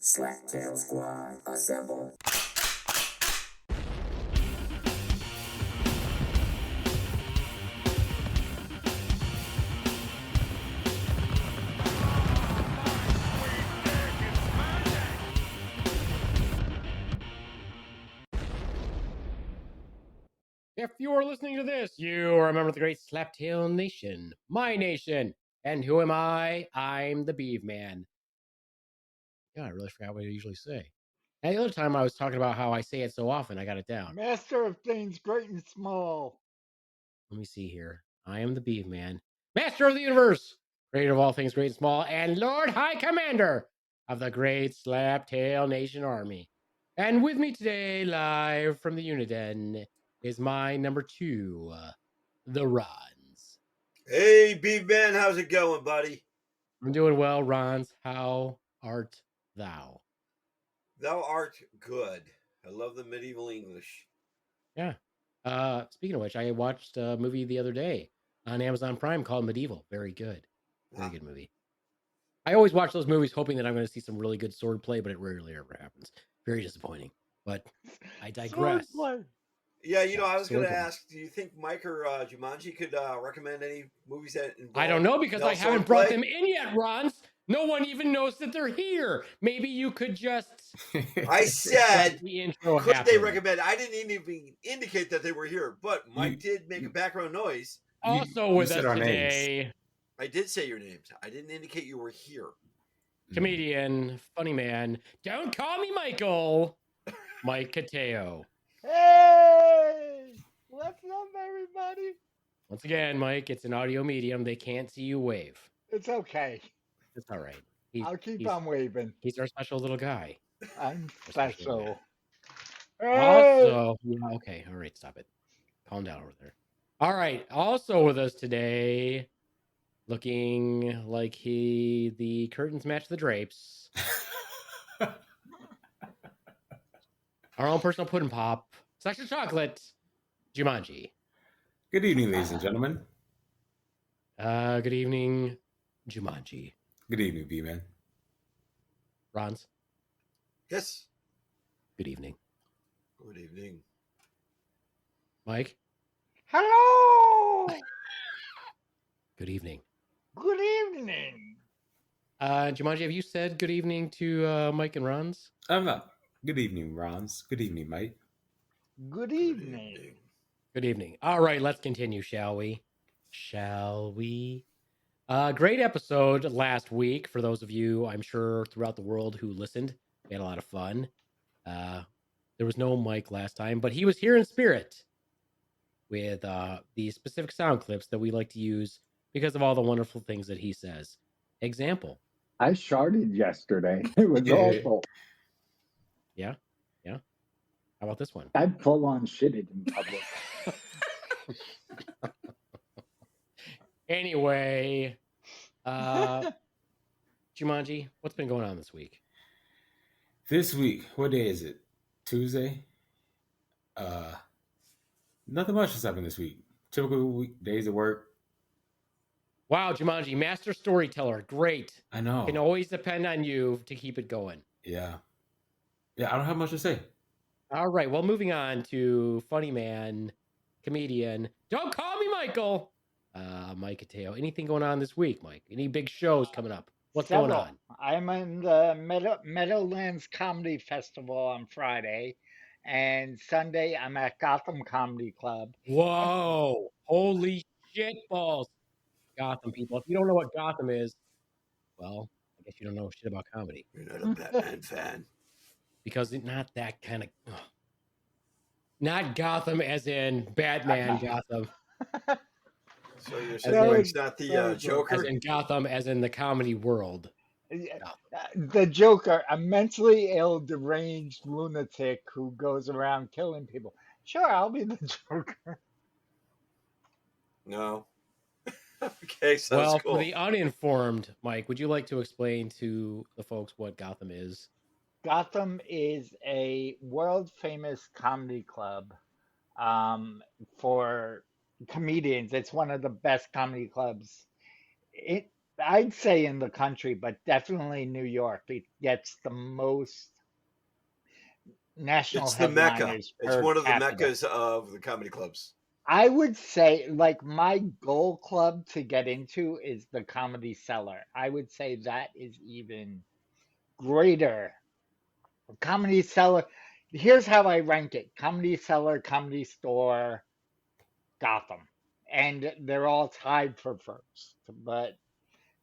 Slaptail Squad, assemble. If you are listening to this, you are a member of the great Slaptail Nation, my nation. And who am I? I'm the Beeve Man. Yeah, I really forgot what I usually say. And the other time I was talking about how I say it so often, I got it down. Master of things great and small. Let me see here. I am the Beeve Man, Master of the Universe, creator of all things great and small, and Lord High Commander of the great Slaptail Nation Army. And with me today, live from the Uniden, is my number 2, the Rons. Hey, B-Man, how's it going, buddy? I'm doing well, Rons. How art thou? Thou art good. I love the medieval English. Yeah. Speaking of which, I watched a movie the other day on Amazon Prime called Medieval. Very good. Very good movie. I always watch those movies hoping that I'm going to see some really good swordplay, but it rarely ever happens. Very disappointing. But I digress. Swordplay. Yeah, I was going to swordplay. ask, do you think Mike or Jumanji could recommend any movies that involve I don't know because I haven't swordplay? brought them in yet, Rons. No one even knows that they're here. Maybe you could just. I said, the intro could happen. they recommend? I didn't even indicate that they were here, but Mike did make a background noise. Also with us today. Names. I did say your names. I didn't indicate you were here. Comedian, funny man. Don't call me Michael. Mike Cateo. Hey! What's up, everybody? Once again, Mike, it's an audio medium. They can't see you wave. It's okay. It's all right. I'll keep on waving. He's our special little guy. I'm Our special special. Hey! Also, yeah, okay, all right, stop it. Calm down over there. All right, also with us today, looking like the curtains match the drapes. Our own personal pudding pop, Section Chocolate, Jumanji. Good evening, ladies and gentlemen. Good evening, Jumanji. Good evening, B-Man. Rons. Yes. Good evening. Good evening. Mike. Hello! Good evening. Good evening. Jumanji, have you said good evening to Mike and Rons? I'm not. Good evening, Rons. Good evening, Mike. Good evening. Good evening. All right, let's continue, shall we? Great episode last week for those of you, I'm sure, throughout the world who listened. We had a lot of fun. There was no Mike last time, but he was here in spirit with the specific sound clips that we like to use because of all the wonderful things that he says. Example. I sharted yesterday. It was awful. Yeah? Yeah? How about this one? I full on shitted in public. Anyway, Jumanji, what's been going on this week? This week, what day is it? Tuesday? Nothing much has happened this week. Typical week, days of work. Wow, Jumanji, master storyteller. Great. I know. Can always depend on you to keep it going. Yeah. Yeah, I don't have much to say. All right, well, moving on to funny man, comedian. Don't call me Michael. Mike Cateo. Anything going on this week, Mike? Any big shows coming up? What's going on? I'm in the Meadowlands Comedy Festival on Friday, and Sunday I'm at Gotham Comedy Club. Whoa! Holy shit balls, Gotham people! If you don't know what Gotham is, well, I guess you don't know shit about comedy. You're not a Batman fan. Because it's not that kind of... Not Gotham as in Batman Gotham. So you're saying it's not the Joker? As in Gotham, as in the comedy world. The Joker, a mentally ill, deranged lunatic who goes around killing people. Sure, I'll be the Joker. No. Okay, sounds well, cool. For the uninformed, Mike, would you like to explain to the folks what Gotham is? Gotham is a world-famous comedy club for comedians. It's one of the best comedy clubs I'd say in the country, but definitely New York. It gets the most national It's the Mecca. headliners It's per one of the capita. Meccas of the comedy clubs. I would say, like, my goal club to get into is the Comedy Cellar. I would say that is even greater. Comedy Cellar, here's how I rank it: Comedy Cellar, Comedy Store, Gotham. And they're all tied for first, but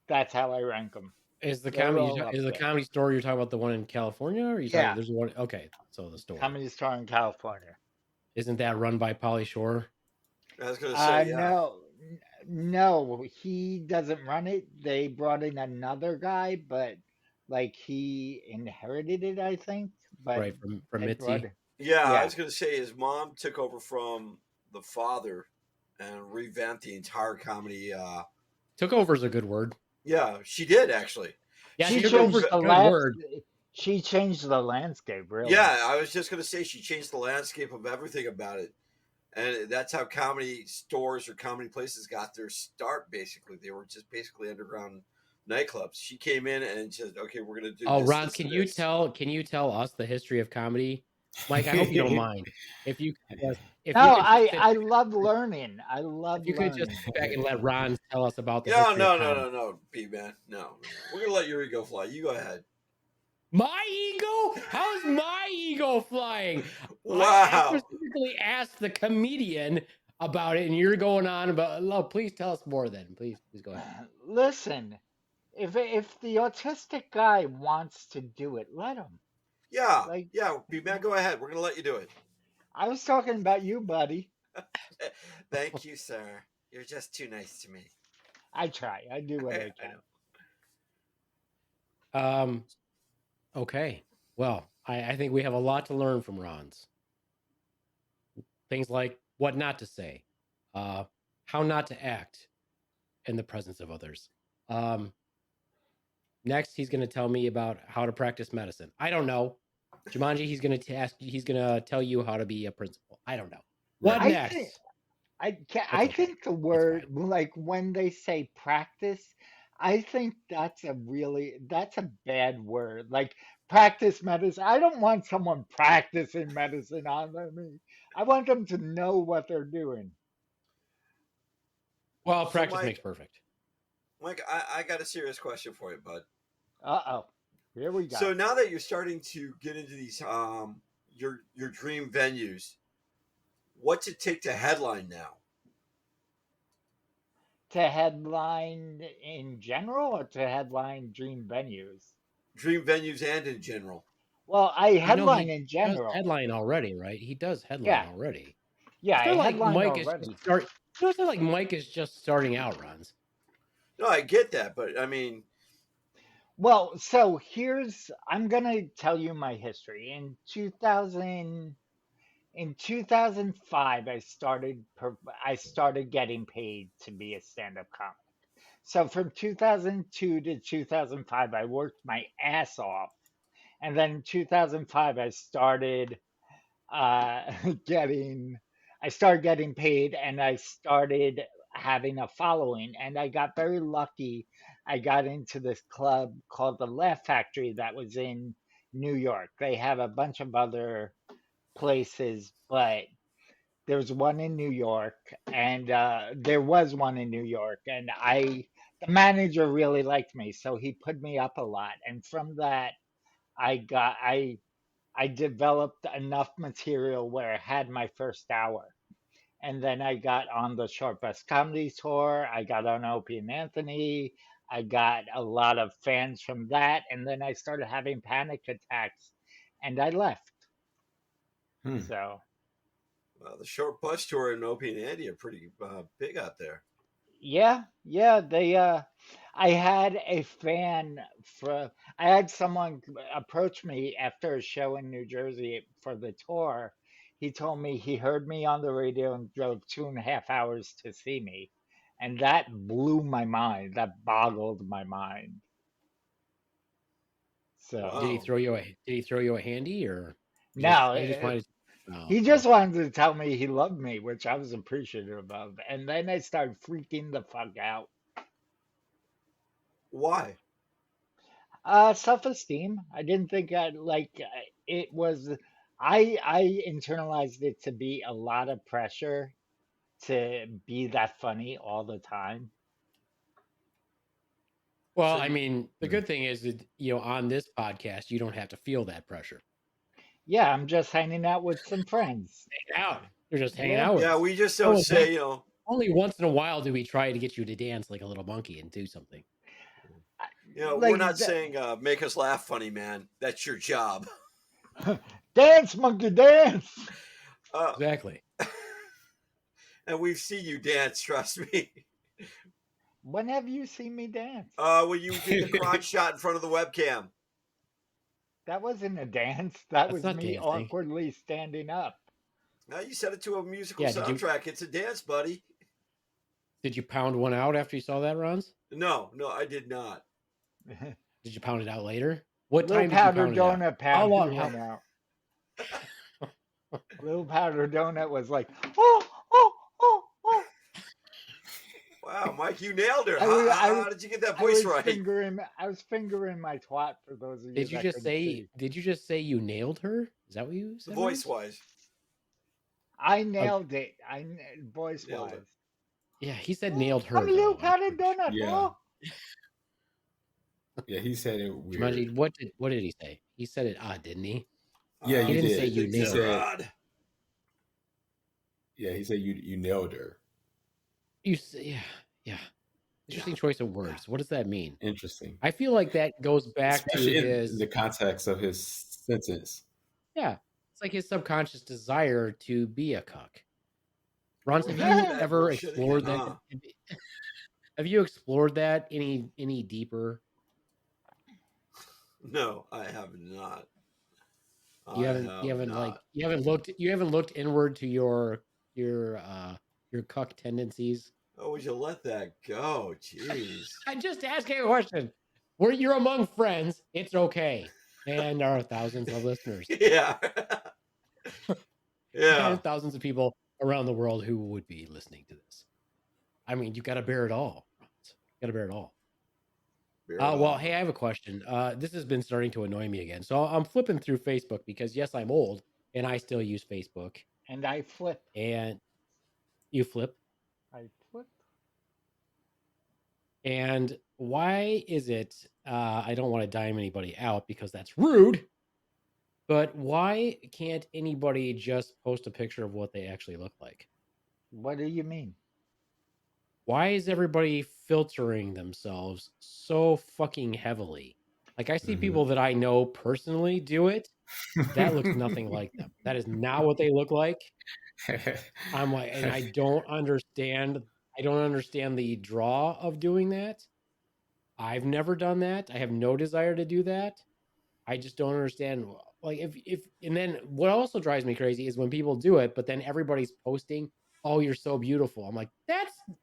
that's how I rank them. Is the They're comedy all up is the there. comedy store you're talking about the one in California, or are you talking Yeah, there's one? Okay, so the store Comedy Store in California. isn't that run by Pauly Shore? I was going to say, yeah. No, no, he doesn't run it. They brought in another guy, but like he inherited it, I think. But Right, from they brought, Mitzi. Yeah, I yeah, was going to say his mom took over from the father and revamped the entire comedy. Took over is a good word. Yeah, she did actually. Yeah, she She took over is changed reva- the a good last. word. She changed the landscape, really. Yeah, I was just going to say she changed the landscape of everything about it. And that's how comedy stores or comedy places got their start. Basically, they were just basically underground nightclubs. She came in and said, "Okay, we're going to do Oh, this, Ron, this, can and you this." tell us the history of comedy? Mike, I hope you don't mind. If you if No, you could just I love learning. I love if you could just learning. sit back and let Ron tell us about the No, history of no, no, comedy. no, no, B man, no. We're going to let your ego fly. You go ahead. My ego? How's my ego flying? I Wow. specifically asked the comedian about it, and you're going on about. Oh, please tell us more. Then, please go ahead. Listen, if the autistic guy wants to do it, let him. Yeah, Like, yeah, B man, go ahead. We're going to let you do it. I was talking about you, buddy. Thank you, sir. You're just too nice to me. I try. I do what I I can. know. Okay. Well, I think we have a lot to learn from Ron's. Things like what not to say, how not to act in the presence of others. Next, he's going to tell me about how to practice medicine. I don't know. Jumanji, he's going to ask. He's going to tell you how to be a principal. I don't know. What I think next? It's I okay. think the It's word, fine. like when they say practice, I think that's a bad word. Like practice medicine. I don't want someone practicing medicine on me. I want them to know what they're doing. Well, So, practice makes perfect. Mike, I got a serious question for you, bud. Uh-oh. Here we So go. now that you're starting to get into these your dream venues, what's it take to headline now? To headline in general or to headline dream venues? Dream venues and in general. Well, I You know, headline he in does general. headline already, right? He does headline Yeah. already. Yeah, It's I not like headline Mike is just already. start. You know, it's not like Mike is just starting out runs. No, I get that, but I mean, Well, so I'm gonna tell you my history. In 2005, I started getting paid to be a stand-up comic. So from 2002 to 2005, I worked my ass off, and then in 2005, uh, getting I started getting paid, and I started having a following, and I got very lucky. I got into this club called the Laugh Factory that was in New York. They have a bunch of other places, but there's one in New York, and there was one in New York, and the manager really liked me, so he put me up a lot, and from that, I got I developed enough material where I had my first hour. And then I got on the Short Bus Comedy Tour. I got on Opie and Anthony. I got a lot of fans from that. And then I started having panic attacks and I left. Hmm. So, the short bus tour and Opie and Andy are pretty big out there. yeah, I had a fan I had someone approach me after a show in New Jersey for the tour. He told me he heard me on the radio and drove 2.5 hours to see me. And that blew my mind. That boggled my mind. So, Did he Wow. throw you a handy or no, he just wanted? Oh, he okay. just wanted to tell me he loved me, which I was appreciative of. And then I started freaking the fuck out. Why? Self-esteem. I didn't think it was. I internalized it to be a lot of pressure to be that funny all the time. Well, So I you, mean, the Mm. good thing is that, on this podcast, you don't have to feel that pressure. Yeah, I'm just hanging out with some friends. Hang out. You're just hanging Yeah. out with yeah, us. we just Oh, don't it's say, only once in a while do we try to get you to dance like a little monkey and do something. we're Like not saying make us laugh, funny man. That's your job. dance, monkey, dance. Uh, Exactly. and we've seen you dance. Trust me. When have you seen me dance? When you did the crotch shot in front of the webcam. That wasn't a dance. That That's was not me dancing. awkwardly standing up. Now you set it to a musical Yeah, did you- soundtrack. It's a dance, buddy. Did you pound one out after you saw that, Rons? No, I did not. Did you pound it out later? What Little time did you powder pound it out? donut How pound long? one out. Little powder donut was like, oh, oh, oh, oh. Wow, Mike, you nailed her. I was- I How was- did you get that I voice was right? I was fingering my twat for those of you Did you that just couldn't say? see. Did you just say you nailed her? Is that what you The said? voice Rons? wise. I nailed it. Voice Nailed wise. it. Yeah, he said nailed her. I'm a little though. powder donut. Yeah. Oh. Yeah, he said it weird. Jumanji, what did he say? He said it odd, didn't he? Yeah, He you didn't did. say you Big He nailed Dinner said, Rod. yeah, he said you nailed her. You say, yeah. Interesting choice of words. What does that mean? Interesting. I feel like that goes back Especially to in his the context of his sentence. yeah. It's like his subconscious desire to be a cuck. Ron, have you Back to that ever bullshit explored again, that? huh? Have you explored that any deeper? No, I have not. You haven't you haven't looked inward to your cuck tendencies. Oh, would you let that go? Jeez. I'm just asking a question. Where you're among friends, it's okay. And there are thousands of listeners. Yeah. Yeah. And thousands of people around the world who would be listening to this. I mean, you got to bear it all. Got to bear it all. Well, hey, I have a question. This has been starting to annoy me again. So I'm flipping through Facebook because, yes, I'm old and I still use Facebook. And I flip. And you flip. I flip. And why is it, I don't want to dime anybody out because that's rude, but why can't anybody just post a picture of what they actually look like? What do you mean? Why is everybody filtering themselves so fucking heavily? Like I see Mhm. people that I know personally do it. That looks nothing like them. That is not what they look like. I'm like, and I don't understand the draw of doing that. I've never done that. I have no desire to do that. I just don't understand. Like if and then what also drives me crazy is when people do it, but then everybody's posting, "Oh, you're so beautiful." I'm like,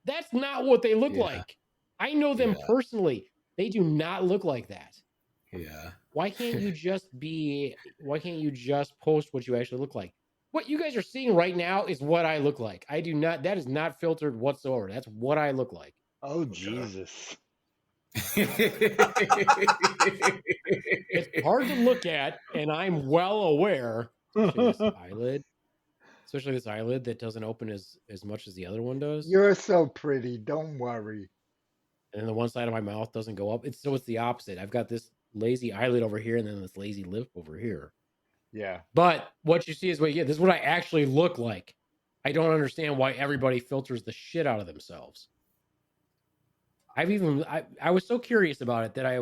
that's not what they look Yeah. like. I know them Yeah. personally. They do not look like that. Yeah. Why can't you just post what you actually look like? What you guys are seeing right now is what I look like. I do not, that is not filtered whatsoever. That's what I look like. Oh, Jesus. It's hard to look at, and I'm well aware, especially this eyelid that doesn't open as much as the other one does. You're so pretty. Don't worry. And then the one side of my mouth doesn't go up. It's the opposite. I've got this lazy eyelid over here and then this lazy lip over here. Yeah. But what you see is what you get. This is what I actually look like. I don't understand why everybody filters the shit out of themselves. I was so curious about it that I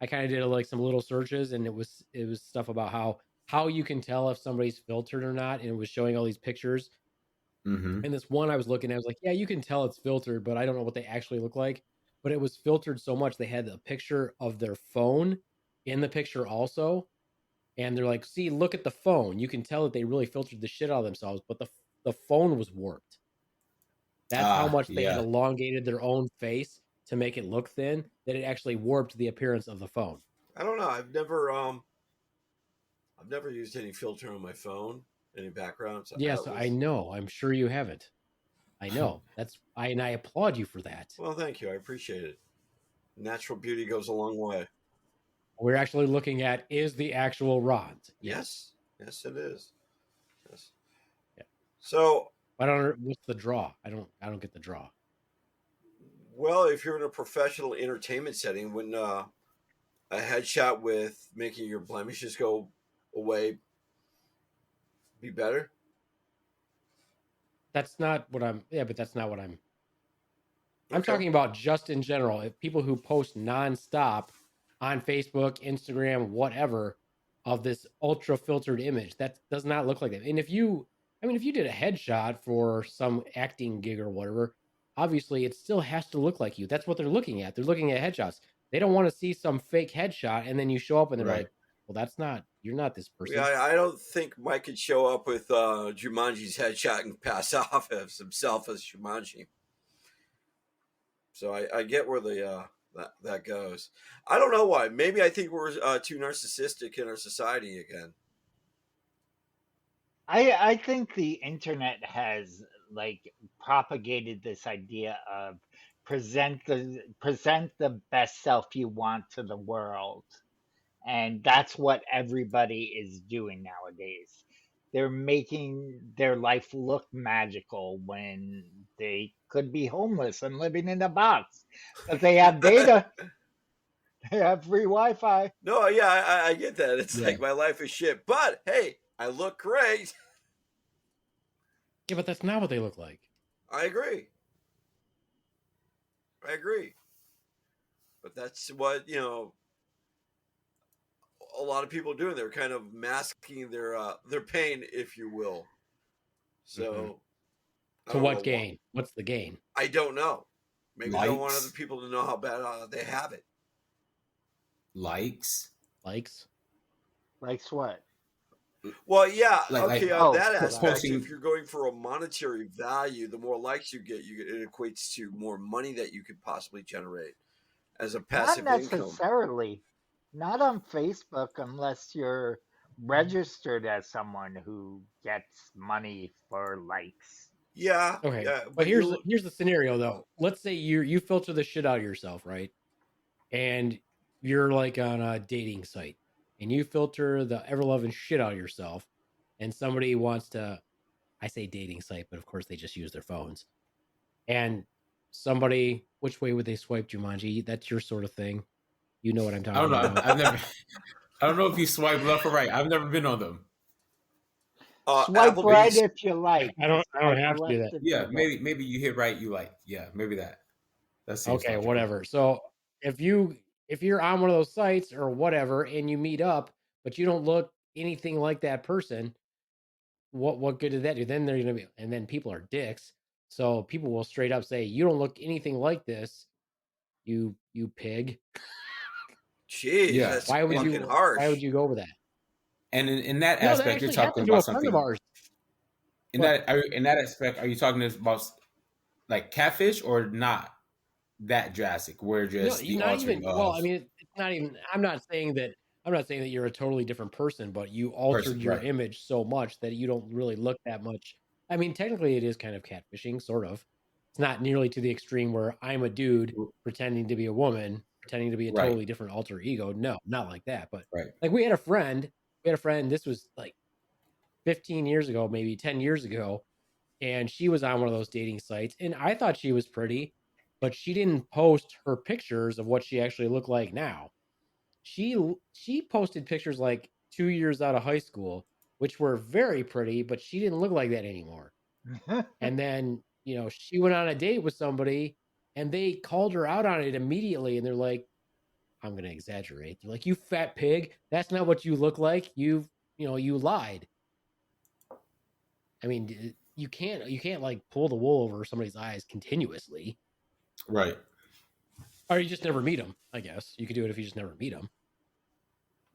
kind of did like some little searches, and it was stuff about how you can tell if somebody's filtered or not, and it was showing all these pictures. Mm-hmm. And this one I was looking at, I was like, yeah, you can tell it's filtered, but I don't know what they actually look like. But it was filtered so much they had a picture of their phone in the picture also. And they're like, see, look at the phone. You can tell that they really filtered the shit out of themselves, but the phone was warped. That's how much they had elongated their own face to make it look thin, that it actually warped the appearance of the phone. I don't know. I've never used any filter on my phone, any backgrounds. Yes, I know. I'm sure you haven't. I know. And I applaud you for that. Well, thank you. I appreciate it. Natural beauty goes a long way. We're actually looking at is the actual rod. Yes, it is. Yes. Yeah. So I don't. What's the draw? I don't get the draw. well, if you're in a professional entertainment setting, when a headshot with making your blemishes go away be better? That's not what I'm. Yeah, but that's not what I'm Okay. talking about just in general. If people who post nonstop on Facebook, Instagram, whatever, of this ultra filtered image, that does not look like that. And if you did a headshot for some acting gig or whatever, obviously it still has to look like you. That's what they're looking at. They're looking at headshots. They don't want to see some fake headshot and then you show up and they're Right. like, well, you're not this person. Yeah, I don't think Mike could show up with Jumanji's headshot and pass off as himself as Jumanji. So I get where that goes. I don't know why. Maybe I think we're too narcissistic in our society again. I think the internet has like propagated this idea of present the best self you want to the world. And that's what everybody is doing nowadays. They're making their life look magical when they could be homeless and living in a box. But they have data, they have free Wi-Fi. No, yeah, I get that. It's Yeah. like my life is shit. But hey, I look great. Yeah, but that's not what they look like. I agree. But that's what, a lot of people are doing. They're kind of masking their pain, if you will. So I So don't what know gain? What's the gain? I don't know. Maybe they don't want Likes. other people to know how bad they have it. Likes. Likes? Likes what? Well, yeah, Like- okay. like- On that Oh, aspect, posting- if you're going for a monetary value, the more likes you get, it equates to more money that you could possibly generate as a passive Not income. necessarily. Not on Facebook unless you're registered as someone who gets money for likes. Yeah. Okay. Yeah, but here's you'll- here's the scenario though. Let's say you filter the shit out of yourself, right? And you're like on a dating site and you filter the ever loving shit out of yourself and somebody wants to, I say dating site, but of course they just use their phones. And somebody, which way would they swipe, Jumanji? That's your sort of thing. You know what I'm I talking don't know. about. I've never. I don't know if you swipe left or right. I've never been on them. Swipe Applebee's. right if you like. I don't Swipe have to do left that. if you Yeah, don't. maybe you hit right. You like. Yeah, maybe that. That seems Okay, logical. whatever. So if you're on one of those sites or whatever and you meet up, but you don't look anything like that person, what good did that do? Then they're gonna be, and then people are dicks. So people will straight up say, "You don't look anything like this, you pig." Jeez, Yeah. that's Why would fucking you? harsh. Why would you go over that? And in that No, that aspect, you're actually talking happened to about a friend something. of ours. In that aspect, are you talking about like catfish or not that drastic? Where just the not altering even. of Well, I mean, it's not even. I'm not saying that you're a totally different person, but you altered your right. image so much that you don't really look that much. I mean, technically, it is kind of catfishing, sort of. It's not nearly to the extreme where I'm a dude pretending to be a woman, pretending to be a Right. totally different alter ego. No, not like that. But Right. like we had a friend. This was like 15 years ago, maybe 10 years ago, and she was on one of those dating sites, and I thought she was pretty, but she didn't post her pictures of what she actually looked like now. She posted pictures like 2 years out of high school, which were very pretty, but she didn't look like that anymore. And then, she went on a date with somebody and they called her out on it immediately, and they're like, I'm going to exaggerate. They're like, "You fat pig, that's not what you look like. You lied." I mean, you can't like pull the wool over somebody's eyes continuously. Right. Or you just never meet them, I guess. You could do it if you just never meet them.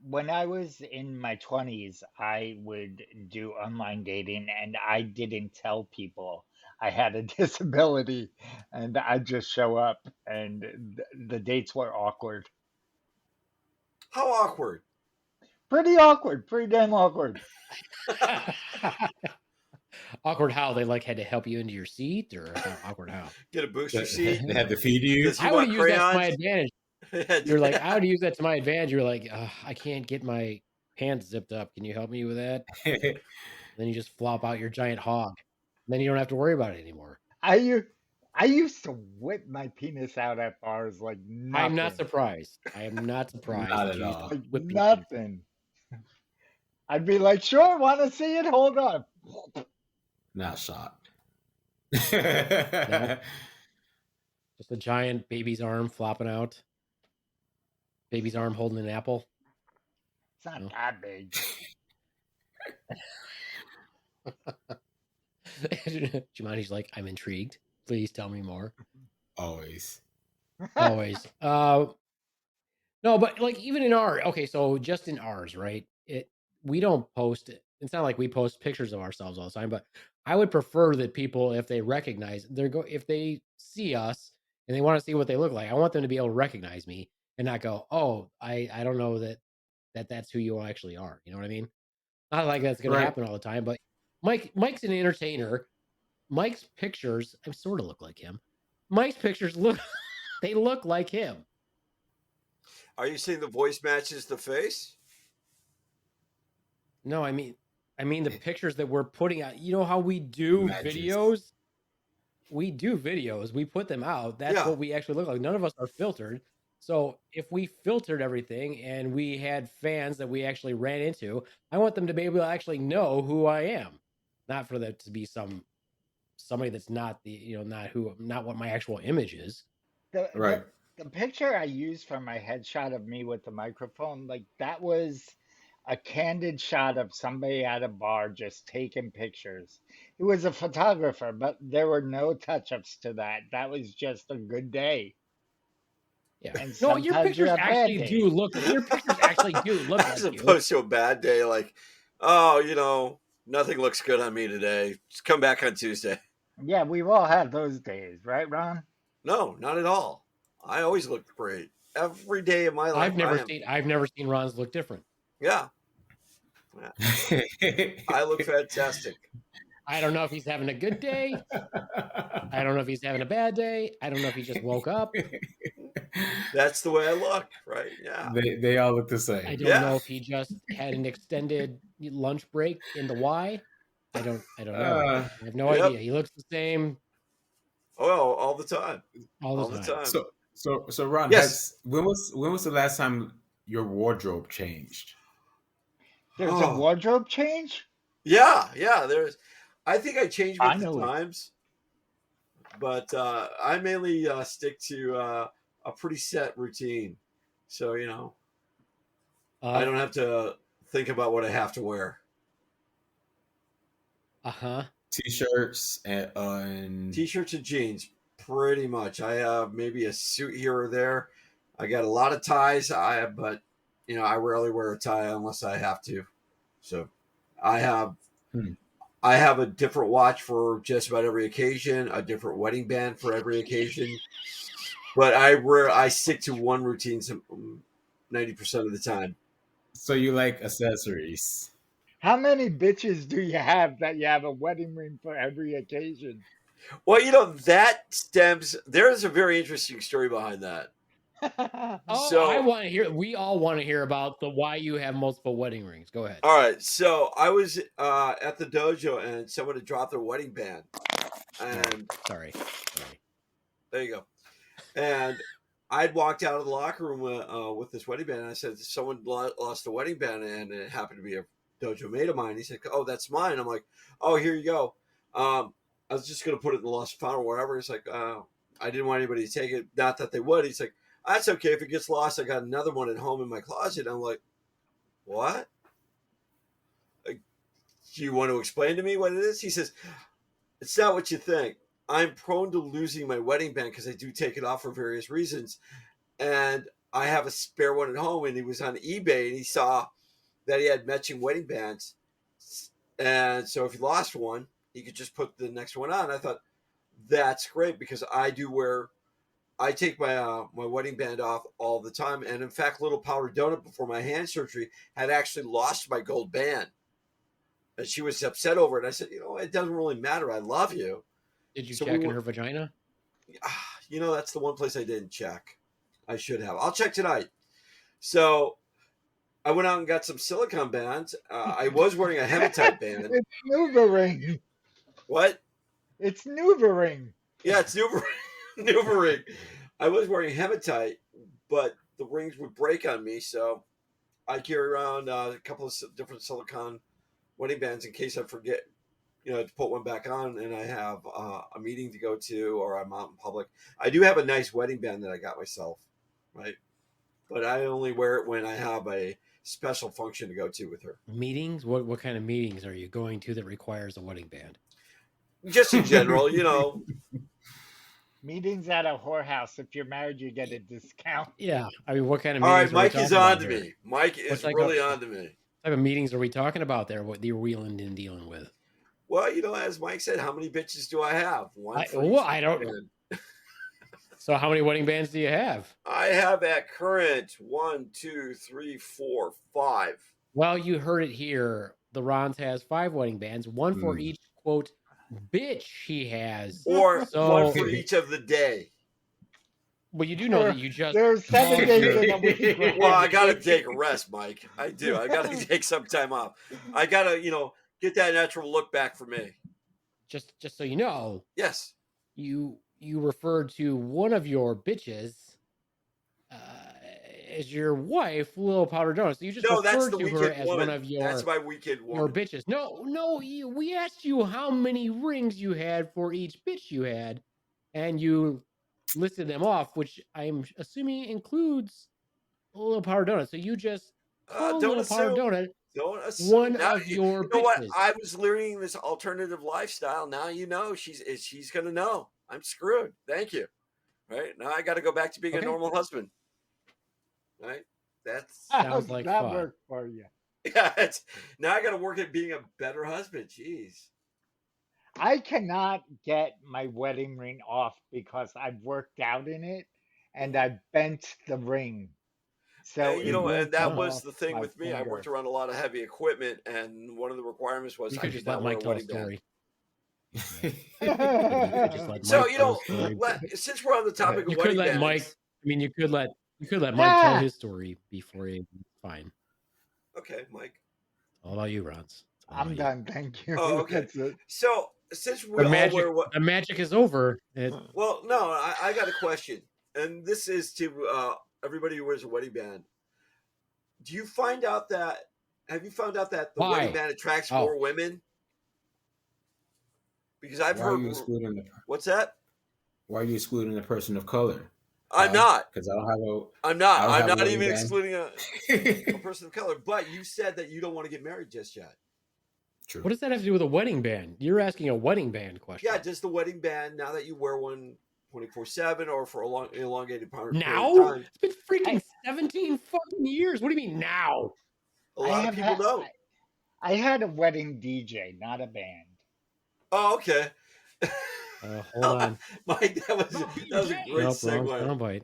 When I was in my 20s, I would do online dating and I didn't tell people I had a disability, and I'd just show up and the dates were awkward. How awkward. Pretty awkward, pretty damn awkward. Awkward how? They like had to help you into your seat, or awkward how? Get a booster seat. They had to feed you. Does he I would want have used that to my crayons? advantage. You're like, I would use that to my advantage. You're like, I can't get my pants zipped up. Can you help me with that? Then you just flop out your giant hog. Then you don't have to worry about it anymore. I used to whip my penis out at bars like I'm not nothing. surprised. I am not surprised Not that at you used all. to Like whip your penis. nothing. I'd be like, sure, want to see it? Hold on. Not shocked. No. Just a giant baby's arm flopping out. Baby's arm holding an apple. It's not No. that big. Jumanji's like, I'm intrigued. Please tell me more. Always. Always. No, but like even in so just in ours, right? We don't post it. It's not like we post pictures of ourselves all the time, but I would prefer that people, if they recognize, if they see us and they want to see what they look like, I want them to be able to recognize me and not go, oh, I don't know that's who you actually are. You know what I mean? Not like that's going to happen all the time, but Mike's an entertainer. Mike's pictures, I sort of look like him. Mike's pictures they look like him. Are you saying the voice matches the face? No, I mean the pictures that we're putting out. You know how we do Matches. videos? We do videos. We put them out. That's what we actually look like. None of us are filtered. So if we filtered everything and we had fans that we actually ran into, I want them to be able to actually know who I am, not for that to be somebody that's not not what my actual image is. The picture I used for my headshot of me with the microphone, like that was a candid shot of somebody at a bar just taking pictures. It was a photographer, but there were no touch-ups to that. That was just a good day. Yeah. And No, your sometimes you pictures have bad actually days. do look. Your pictures actually do look As like you. opposed to a bad day, like, oh, nothing looks good on me today. Just come back on Tuesday. Yeah, we've all had those days, right, Ron? No, not at all. I always look great every day of my life. I've never seen Ron's look different. Yeah. I look fantastic. I don't know if he's having a good day. I don't know if he's having a bad day. I don't know if he just woke up. That's the way I look, right? Yeah. They all look the same. I don't know if he just had an extended lunch break in the Y. I don't know. I have no idea. He looks the same. Oh, all the time. All the time. So Ron, yes. When was the last time your wardrobe changed? There's a wardrobe change? Yeah. There's. I think I change with the times, but I mainly stick to a pretty set routine. So I don't have to think about what I have to wear. T-shirts and T-shirts and jeans, pretty much. I have maybe a suit here or there. I got a lot of ties. But I rarely wear a tie unless I have to. So I have a different watch for just about every occasion, a different wedding band for every occasion. But I stick to one routine 90% of the time. So you like accessories? How many bitches do you have that you have a wedding ring for every occasion? Well, that stems. There's a very interesting story behind that. I want to hear. We all want to hear about why you have multiple wedding rings. Go ahead. All right. So I was at the dojo and someone had dropped their wedding band. And sorry. There you go. And I'd walked out of the locker room with this wedding band. And I said, someone lost the wedding band, and it happened to be a dojo mate of mine. He said, "Oh, that's mine." I'm like, "Oh, here you go." I was just gonna put it in the lost and found or whatever. He's like, I didn't want anybody to take it. Not that they would. He's like, "That's okay. If it gets lost, I got another one at home in my closet." I'm like, "What? Like, do you want to explain to me what it is?" He says, "It's not what you think. I'm prone to losing my wedding band because I do take it off for various reasons. And I have a spare one at home." And he was on eBay and he saw that he had matching wedding bands. And so if he lost one, he could just put the next one on. I thought, that's great, because I take my my wedding band off all the time. And in fact, Little Powder Donut, before my hand surgery, had actually lost my gold band. And she was upset over it. I said, it doesn't really matter. I love you. Did you check in her vagina? That's the one place I didn't check. I should have. I'll check tonight. So I went out and got some silicone bands. I was wearing a hematite band. It's NuvaRing. What? It's NuvaRing. Yeah, it's NuvaRing. I was wearing hematite, but the rings would break on me, so I carry around a couple of different silicone wedding bands in case I forget, to put one back on, and I have a meeting to go to, or I'm out in public. I do have a nice wedding band that I got myself, right? But I only wear it when I have a special function to go to with her. Meetings? What kind of meetings are you going to that requires a wedding band? Just in general, Meetings at a whorehouse. If you're married, you get a discount. Yeah, I mean, what kind of All meetings? right, Mike is on to here? me. Mike is What's really on to me. What type of meetings are we talking about there? What you're wheeling and dealing with? Well, as Mike said, how many bitches do I have? One for each I don't. So how many wedding bands do you have? I have at current 1, 2, 3, 4, 5. Well, you heard it here. The Rons has 5 wedding bands, one for each quote bitch he has, or one for each of the day. Well, you do know that you just there's 7 days in a week. Well, I gotta take a rest, Mike. I do. I gotta take some time off. I gotta, get that natural look back for me. Just so you know. Yes. You referred to one of your bitches as your wife, Little Powder Donut. So you just referred to her as woman. one of your. That's my weekend woman. Your bitches. No. We asked you how many rings you had for each bitch you had, and you listed them off, which I'm assuming includes Little Powder Donut. So you just call Little Powder Donut. Don't assume. One of your bitches. What? I was learning this alternative lifestyle. Now she's gonna know. I'm screwed. Thank you. Right now, I got to go back to being a normal husband. Right? Sounds like that fun. worked for you. Yeah. Now I got to work at being a better husband. Jeez. I cannot get my wedding ring off because I've worked out in it and I bent the ring. So and that was the thing with me. I worked around a lot of heavy equipment, and one of the requirements was I could not wear a wedding band. So since we're on the topic of wedding bands, Mike. I mean, you could let Mike tell his story before he. Fine. Okay, Mike. All about you, Rons. I'm done. Thank you. Oh, okay. So since we the magic is over. Well, no, I got a question, and this is to everybody who wears a wedding band. Have you found out that the wedding band attracts more women? Because I've heard. What's that? Why are you excluding the person of color? I'm not. Because I don't have a. I'm not. I'm not even excluding a person of color. But you said that you don't want to get married just yet. True. What does that have to do with a wedding band? You're asking a wedding band question. Yeah, does the wedding band, now that you wear one 24/7 or for a long elongated period now? of time? It's been freaking 17 fucking years. What do you mean now? A lot of people don't. I had a wedding DJ, not a band. Oh, okay. Hold on. Mike, that was a great segue. Soundbite.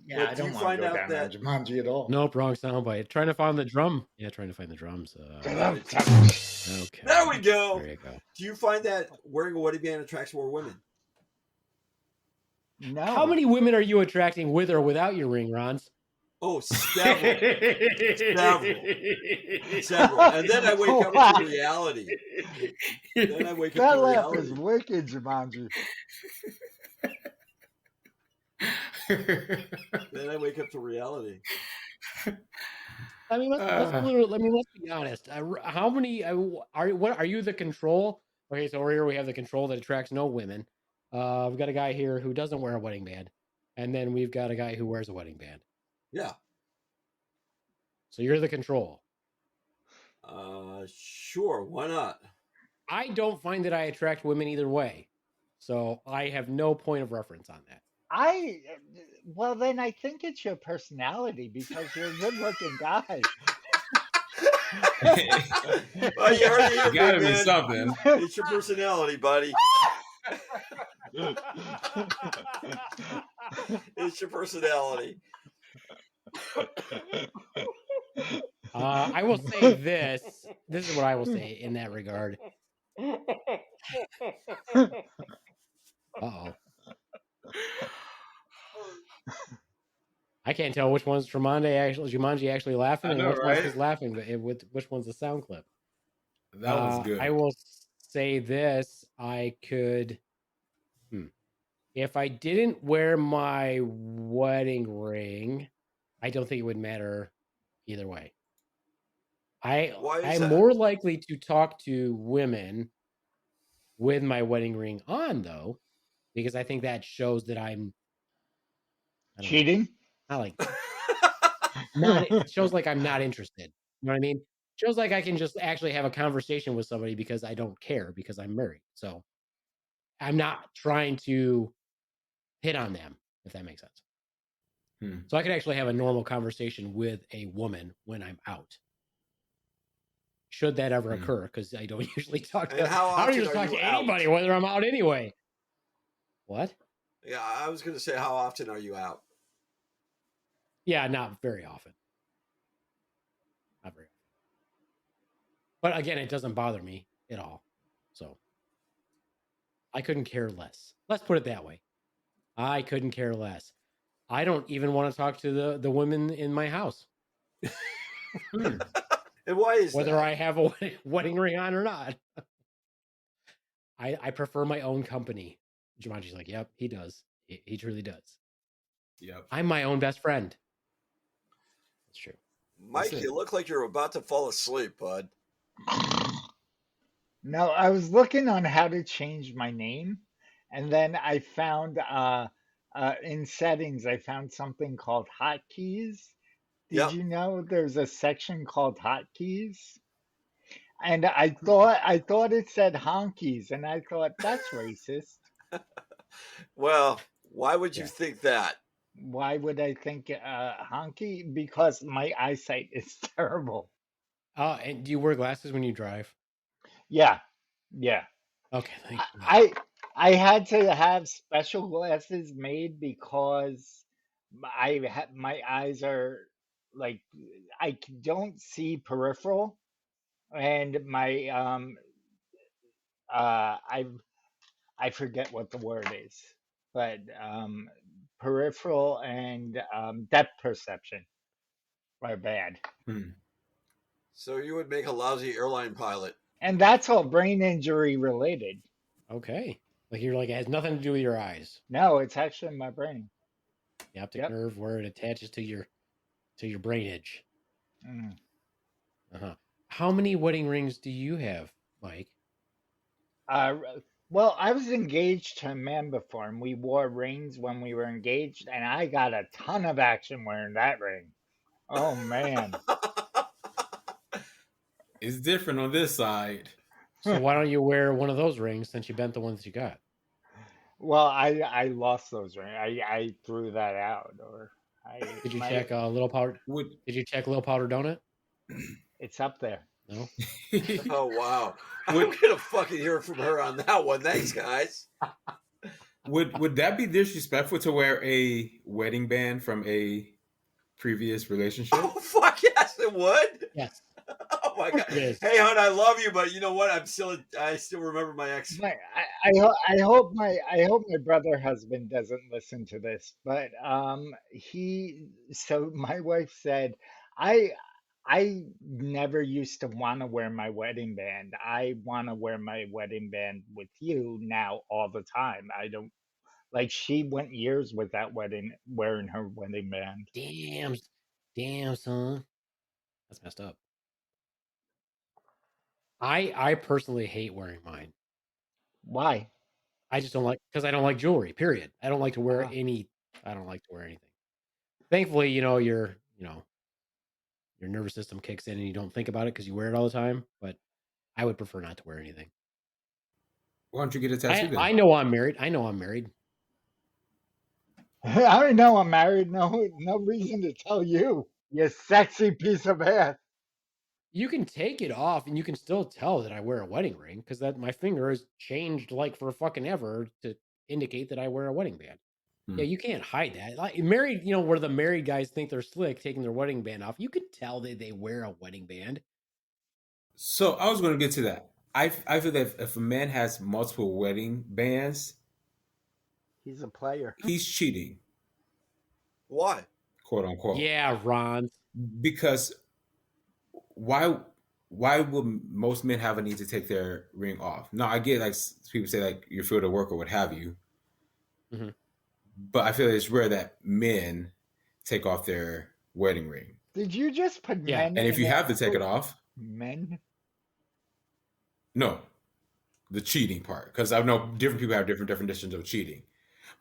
Yeah, I don't want to go down that Jumanji at all. Nope, wrong soundbite. Trying to find the drum. Yeah, trying to find the drums. Okay. There we go. There you go. Do you find that wearing a wedding band attracts more women? No. How many women are you attracting with or without your ring, Rons? Oh, several. Several. And then I wake up to reality. That laugh is wicked, Jumanji. Then I wake up to reality. I mean, let's be honest. How many are you the control? Okay, so over here we have the control that attracts no women. We've got a guy here who doesn't wear a wedding band, and then we've got a guy who wears a wedding band. Yeah. So you're the control. Sure. Why not? I don't find that I attract women either way, so I have no point of reference on that. Well, then I think it's your personality because you're a good-looking guy. Well, you heard it. Gotta be something. It's your personality, buddy. It's your personality. I will say this. This is what I will say in that regard. Uh-oh. can't tell which one's Jumanji actually laughing I and know, which right? one's laughing, but which one's the sound clip. That was good. I will say this: I could, if I didn't wear my wedding ring, I don't think it would matter either way. Why is I'm that? more likely to talk to women with my wedding ring on, though, because I think that shows that I'm I don't know, Cheating? not like not. It shows like I'm not interested. You know what I mean? Shows like I can just actually have a conversation with somebody because I don't care because I'm married. So I'm not trying to hit on them, if that makes sense. So I could actually have a normal conversation with a woman when I'm out. Should that ever occur, because I don't usually talk And to how I don't often just are talk you to out? anybody whether I'm out anyway. What? Yeah, I was going to say, how often are you out? Yeah, not very often. Not very often. But again, it doesn't bother me at all. So I couldn't care less. Let's put it that way. I couldn't care less. I don't even want to talk to the women in my house. And why is Whether that? I have a wedding ring on or not. I prefer my own company. Jumanji's like, yep, he does. He truly does. Yep. I'm my own best friend. That's true. Mike, you look like you're about to fall asleep, bud. No, I was looking on how to change my name, and then I found in settings I found something called hotkeys. Did Yep. you know there's a section called hotkeys? And I thought it said honkies, and I thought that's racist. Well, why would you Yeah. think that? Why would I think honky? Because my eyesight is terrible. And do you wear glasses when you drive? Yeah, yeah. Okay, thank you. I had to have special glasses made because my eyes are like don't see peripheral, and my I forget what the word is, but peripheral and depth perception are bad, So you would make a lousy airline pilot. and that's all brain injury related. Okay. Like you're like, it has nothing to do with your eyes. No, it's actually my brain. The optic Yep. nerve where it attaches to your brainage. Mm. Uh-huh. How many wedding rings do you have, Mike? Well, I was engaged to a man before, and we wore rings when we were engaged, and I got a ton of action wearing that ring. Oh man. It's different on this side. So why don't you wear one of those rings since you bent the ones you got? Well, I lost those rings. I threw that out, or Did you check Little Powder? Did you check Little Powder Donut? It's up there. No. Oh wow! I'm gonna fucking hear from her on that one. Thanks, guys. Would that be disrespectful to wear a wedding band from a previous relationship? Oh fuck yes, it would. Yes. Oh my god. It is. Hey, hon, I love you, but you know what? I still remember my ex. I hope my brother husband doesn't listen to this, but my wife said I never used to want to wear my wedding band. I want to wear my wedding band with you now all the time. I don't like she went years without wearing her wedding band. Damn, son. That's messed up. I personally hate wearing mine. Why? I just don't like because I don't like jewelry. Period. I don't like to wear any. I don't like to wear anything. Thankfully, your nervous system kicks in and you don't think about it because you wear it all the time. But I would prefer not to wear anything. Why don't you get a tattoo then? I know I'm married. I know I'm married. I know I'm married. No reason to tell you, you sexy piece of ass. You can take it off and you can still tell that I wear a wedding ring because that my finger is changed like for fucking ever to indicate that I wear a wedding band. Yeah, you can't hide that. Like married, where the married guys think they're slick taking their wedding band off. You can tell that they wear a wedding band. So I was going to get to that. I feel that if a man has multiple wedding bands, He's a player. he's cheating. Why? quote unquote. Yeah, Ron. Because why would most men have a need to take their ring off? Now, I get like people say like you're free to work or what have you, but I feel like it's rare that men take off their wedding ring. Did you just put Yeah. men? And if in you it? have to take it off, Men. no, the cheating part, because I know different people have different definitions of cheating.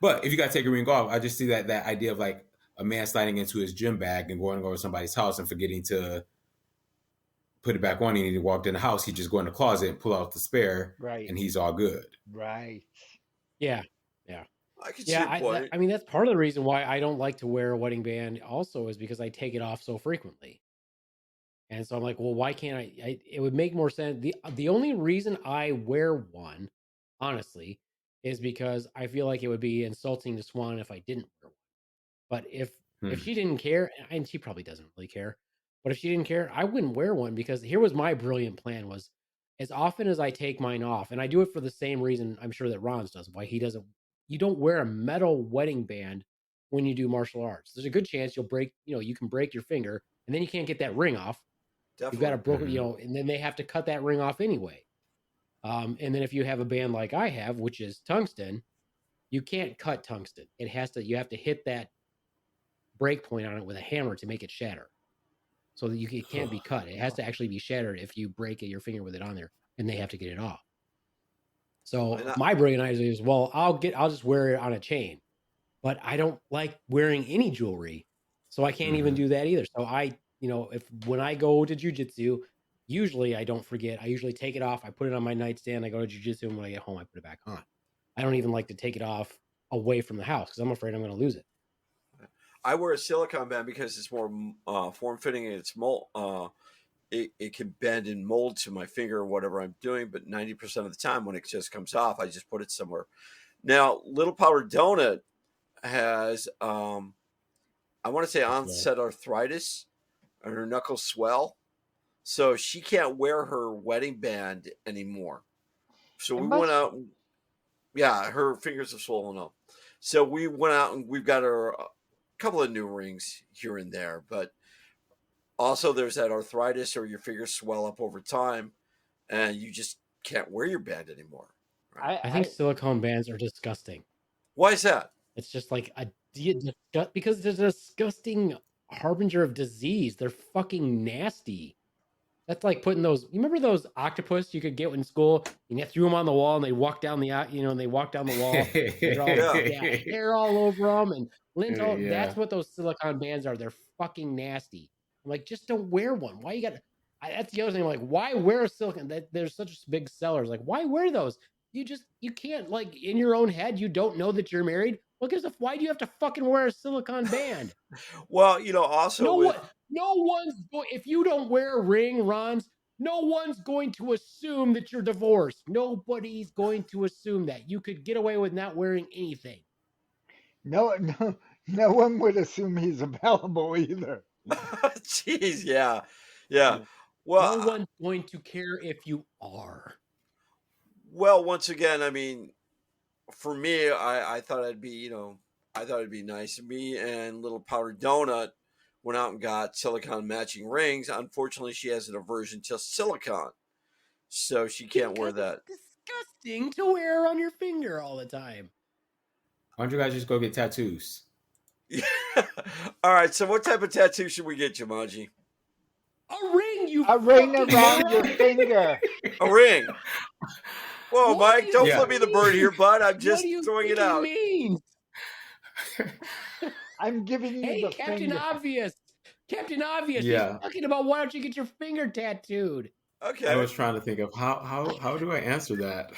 But if you got to take a ring off, I just see that idea of like a man sliding into his gym bag and going over to somebody's house and forgetting to put it back on, and he walked in the house, he just go in the closet and pull out the spare, Right. and he's all good. Right. Yeah. I can see your point. I mean, that's part of the reason why I don't like to wear a wedding band also is because I take it off so frequently. And so I'm like, well, why can't I it would make more sense. The only reason I wear one, honestly, is because I feel like it would be insulting to Swan if I didn't wear one. But if she didn't care, and she probably doesn't really care, but if she didn't care, I wouldn't wear one, because here was my brilliant plan was, as often as I take mine off, and I do it for the same reason I'm sure that Ron's does, why he doesn't, you don't wear a metal wedding band when you do martial arts. There's a good chance you'll break, you can break your finger, and then you can't get that ring off. Definitely. You've got a broken, and then they have to cut that ring off anyway. And then if you have a band like I have, which is tungsten, you can't cut tungsten. You have to hit that break point on it with a hammer to make it shatter. So that it can't be cut. It has to actually be shattered if you break your finger with it on there, and they have to get it off. So my brilliant idea is, well, I'll just wear it on a chain, but I don't like wearing any jewelry, so I can't even do that either. So when I go to jujitsu, usually I don't forget. I usually take it off. I put it on my nightstand. I go to jujitsu, and when I get home, I put it back on. I don't even like to take it off away from the house because I'm afraid I'm going to lose it. I wear a silicone band because it's more form-fitting, and it's it can bend and mold to my finger or whatever I'm doing, but 90% of the time when it just comes off, I just put it somewhere. Now, Little Powder Donut has, I want to say onset arthritis, and her knuckles swell, so she can't wear her wedding band anymore. So we went out, her fingers have swollen up. So we went out and we've got her couple of new rings here and there, but also there's that arthritis or your fingers swell up over time and you just can't wear your band anymore. Right? I think silicone bands are disgusting. Why is that? It's just like because they're a disgusting harbinger of disease. They're fucking nasty. That's like putting those. You remember those octopus you could get in school? You threw them on the wall and they walk down the and they walk down the wall. They're all hair all over them and lint. That's what those silicone bands are. They're fucking nasty. I'm like, just don't wear one. Why you got? That's the other thing. I'm like, why wear a silicone? There's such big sellers. Like, why wear those? You can't, like, in your own head. You don't know that you're married. Why do you have to fucking wear a silicone band? Well, also no one's going. If you don't wear a ring, Ron, no one's going to assume that you're divorced. Nobody's going to assume that. You could get away with not wearing anything. No one would assume he's available either. Jeez, yeah. Well, no one's going to care if you are. Well, once again, I mean, for me, I thought it'd be, I thought it'd be nice. Me and Little Powder Donut went out and got silicone matching rings. Unfortunately, she has an aversion to silicone, so she can't wear that. It's disgusting to wear on your finger all the time. Why don't you guys just go get tattoos? All right, so what type of tattoo should we get, Jumanji? A ring, a ring around your finger. A ring. Whoa, Mike, don't flip me the bird here, bud. I'm just throwing it out. I'm giving you the Captain finger. Obvious. Captain Obvious. Yeah. He's talking about why don't you get your finger tattooed? Okay. I was trying to think of how do I answer that?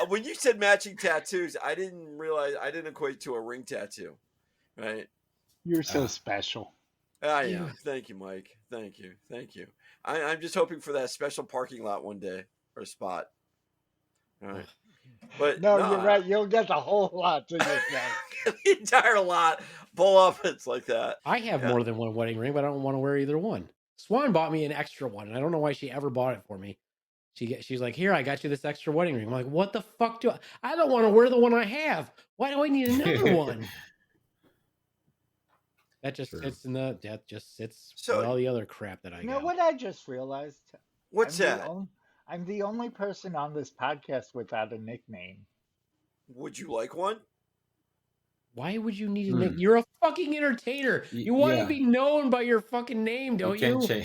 When you said matching tattoos, I didn't equate to a ring tattoo, right? You're so special. Yeah. Thank you, Mike. Thank you. I'm just hoping for that special parking lot one day or spot. All right. But no, you're right. You'll get the whole lot to yourself. The entire lot. Pull up. It's like that. I have more than one wedding ring, but I don't want to wear either one. Swan bought me an extra one, and I don't know why she ever bought it for me. She's like, here, I got you this extra wedding ring. I'm like, what the fuck I don't want to wear the one I have. Why do I need another one? That just True. sits in the. That just sits So- with all the other crap that I You know got. what I just realized? What's I'm that? I'm the only person on this podcast without a nickname. Would you like one? Why would you need a Hmm. nick? You're a fucking entertainer. You want yeah. to be known by your fucking name, You don't can't you?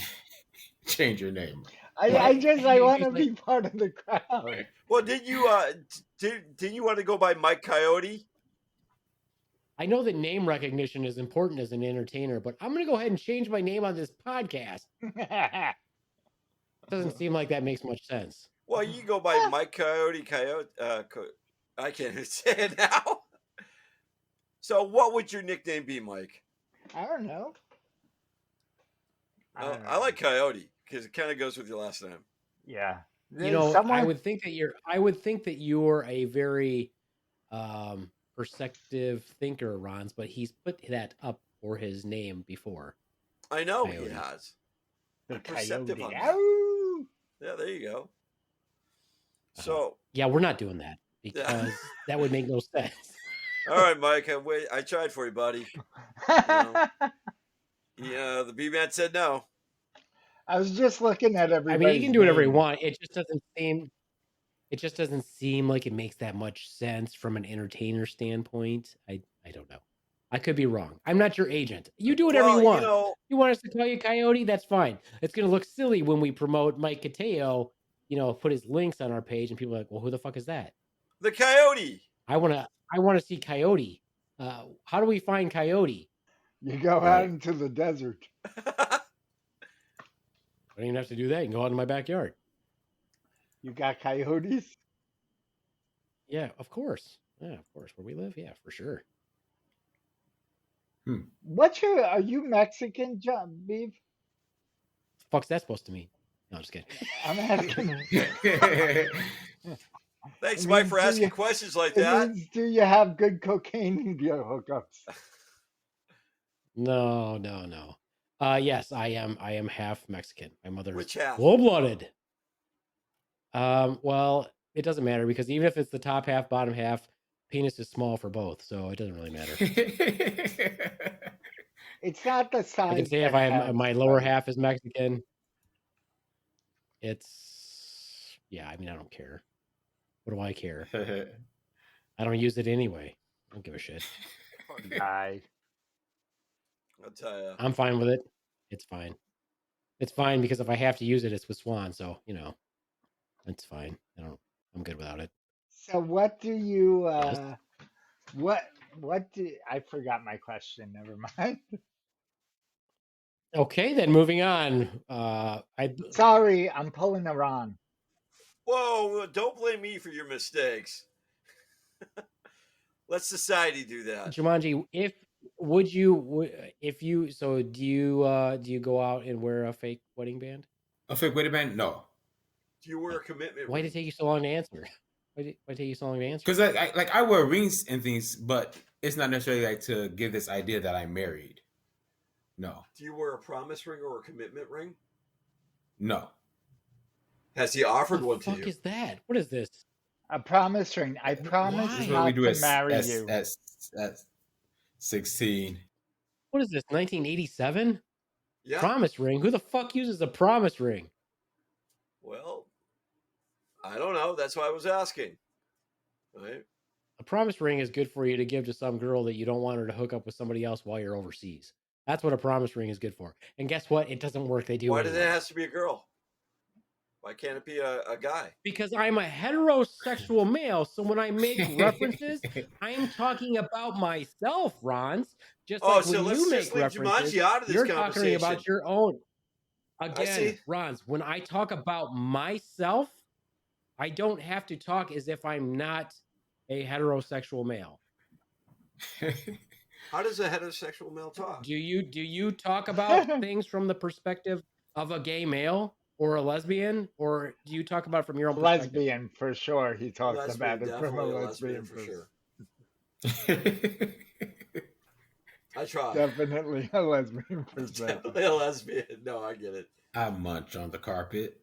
change your name. I Right. want He's to be part of the crowd. Well, didn't you didn't you want to go by Mike Coyote? I know that name recognition is important as an entertainer, but I'm going to go ahead and change my name on this podcast. Doesn't seem like that makes much sense. Well, you go by Mike Coyote. I can't even say it now. So, what would your nickname be, Mike? I don't know. I like Coyote because it kind of goes with your last name. Yeah. You know, I would think that you're a very perceptive thinker, Ron's, but he's put that up for his name before. I know Coyote. he has. the I'm perceptive coyote. on that. Ow! Yeah, there you go. So, Yeah, we're not doing that because that would make no sense. all right, Mike. I tried for you, buddy. Yeah, the B-Man said no. I was just looking at I everybody. mean, he can do whatever he wants. It just doesn't seem like it makes that much sense from an entertainer standpoint. I don't know. I could be wrong. I'm not your agent. You do whatever you want. You want us to call you Coyote? That's fine. It's going to look silly when we promote Mike Cateo, put his links on our page and people are like, well, who the fuck is that? The Coyote. I want to see Coyote. How do we find Coyote? You go Right. out into the desert. I don't even have to do that. You can go out in my backyard. You got coyotes? Yeah, of course. Yeah, of course. Where we live? Yeah, for sure. Are you Mexican, John Beef? Fuck's that supposed to mean? No, I'm just kidding. I'm asking. Thanks, It Mike, means for asking questions like It that. means, do you have good cocaine in your hookups? No. Yes, I am half Mexican. My mother's Which half? full-blooded. Well, it doesn't matter because even if it's the top half, bottom half, penis is small for both, so it doesn't really matter. It's not the size. I can say if that I have counts, my lower buddy. half is Mexican. I mean, I don't care. What do I care? I don't use it anyway. I don't give a shit. Poor guy. I'll tell you. I'm fine with it. It's fine. It's fine because if I have to use it, it's with Swan, so it's fine. I'm good without it. So what do you? Yes. What do? I forgot my question. Never mind. Okay, then moving on. Sorry, I'm pulling a Ron. Whoa, don't blame me for your mistakes. Let society do that. Jumanji, do you go out and wear a fake wedding band? A fake wedding band? No, Do you wear a commitment Why did ring? it take you so long to answer? Why did it take you so long to answer? because I wear rings and things, but it's not necessarily like to give this idea that I'm married. No, Do you wear a promise ring or a commitment ring? no. Has he offered one What to the fuck you? is that? What is this? A promise ring. I promise Why? This is what not we do to marry you. at 16. What is this? 1987? Yeah. Promise ring? Who the fuck uses a promise ring? Well, I don't know. That's why I was asking. Right? A promise ring is good for you to give to some girl that you don't want her to hook up with somebody else while you're overseas. That's what a promise ring is good for. And guess what? It doesn't work. They do. Why does anyway. it have to be a girl? Why can't it be a guy? Because I'm a heterosexual male, so when I make references, I'm talking about myself, Ron. Just Oh, like so when let's you just make leave references, Jumanji out of this you're talking conversation. about your own. see. Again, Ron, when I talk about myself, I don't have to talk as if I'm not a heterosexual male. How does a heterosexual male talk? Do you talk about things from the perspective of a gay male or a lesbian, or do you talk about it from your own perspective? Lesbian for sure. He talks Lesbian, about it from a definitely a lesbian for perspective. sure. I try. Definitely a lesbian perspective. Definitely a lesbian. No, I get it. I munch on the carpet.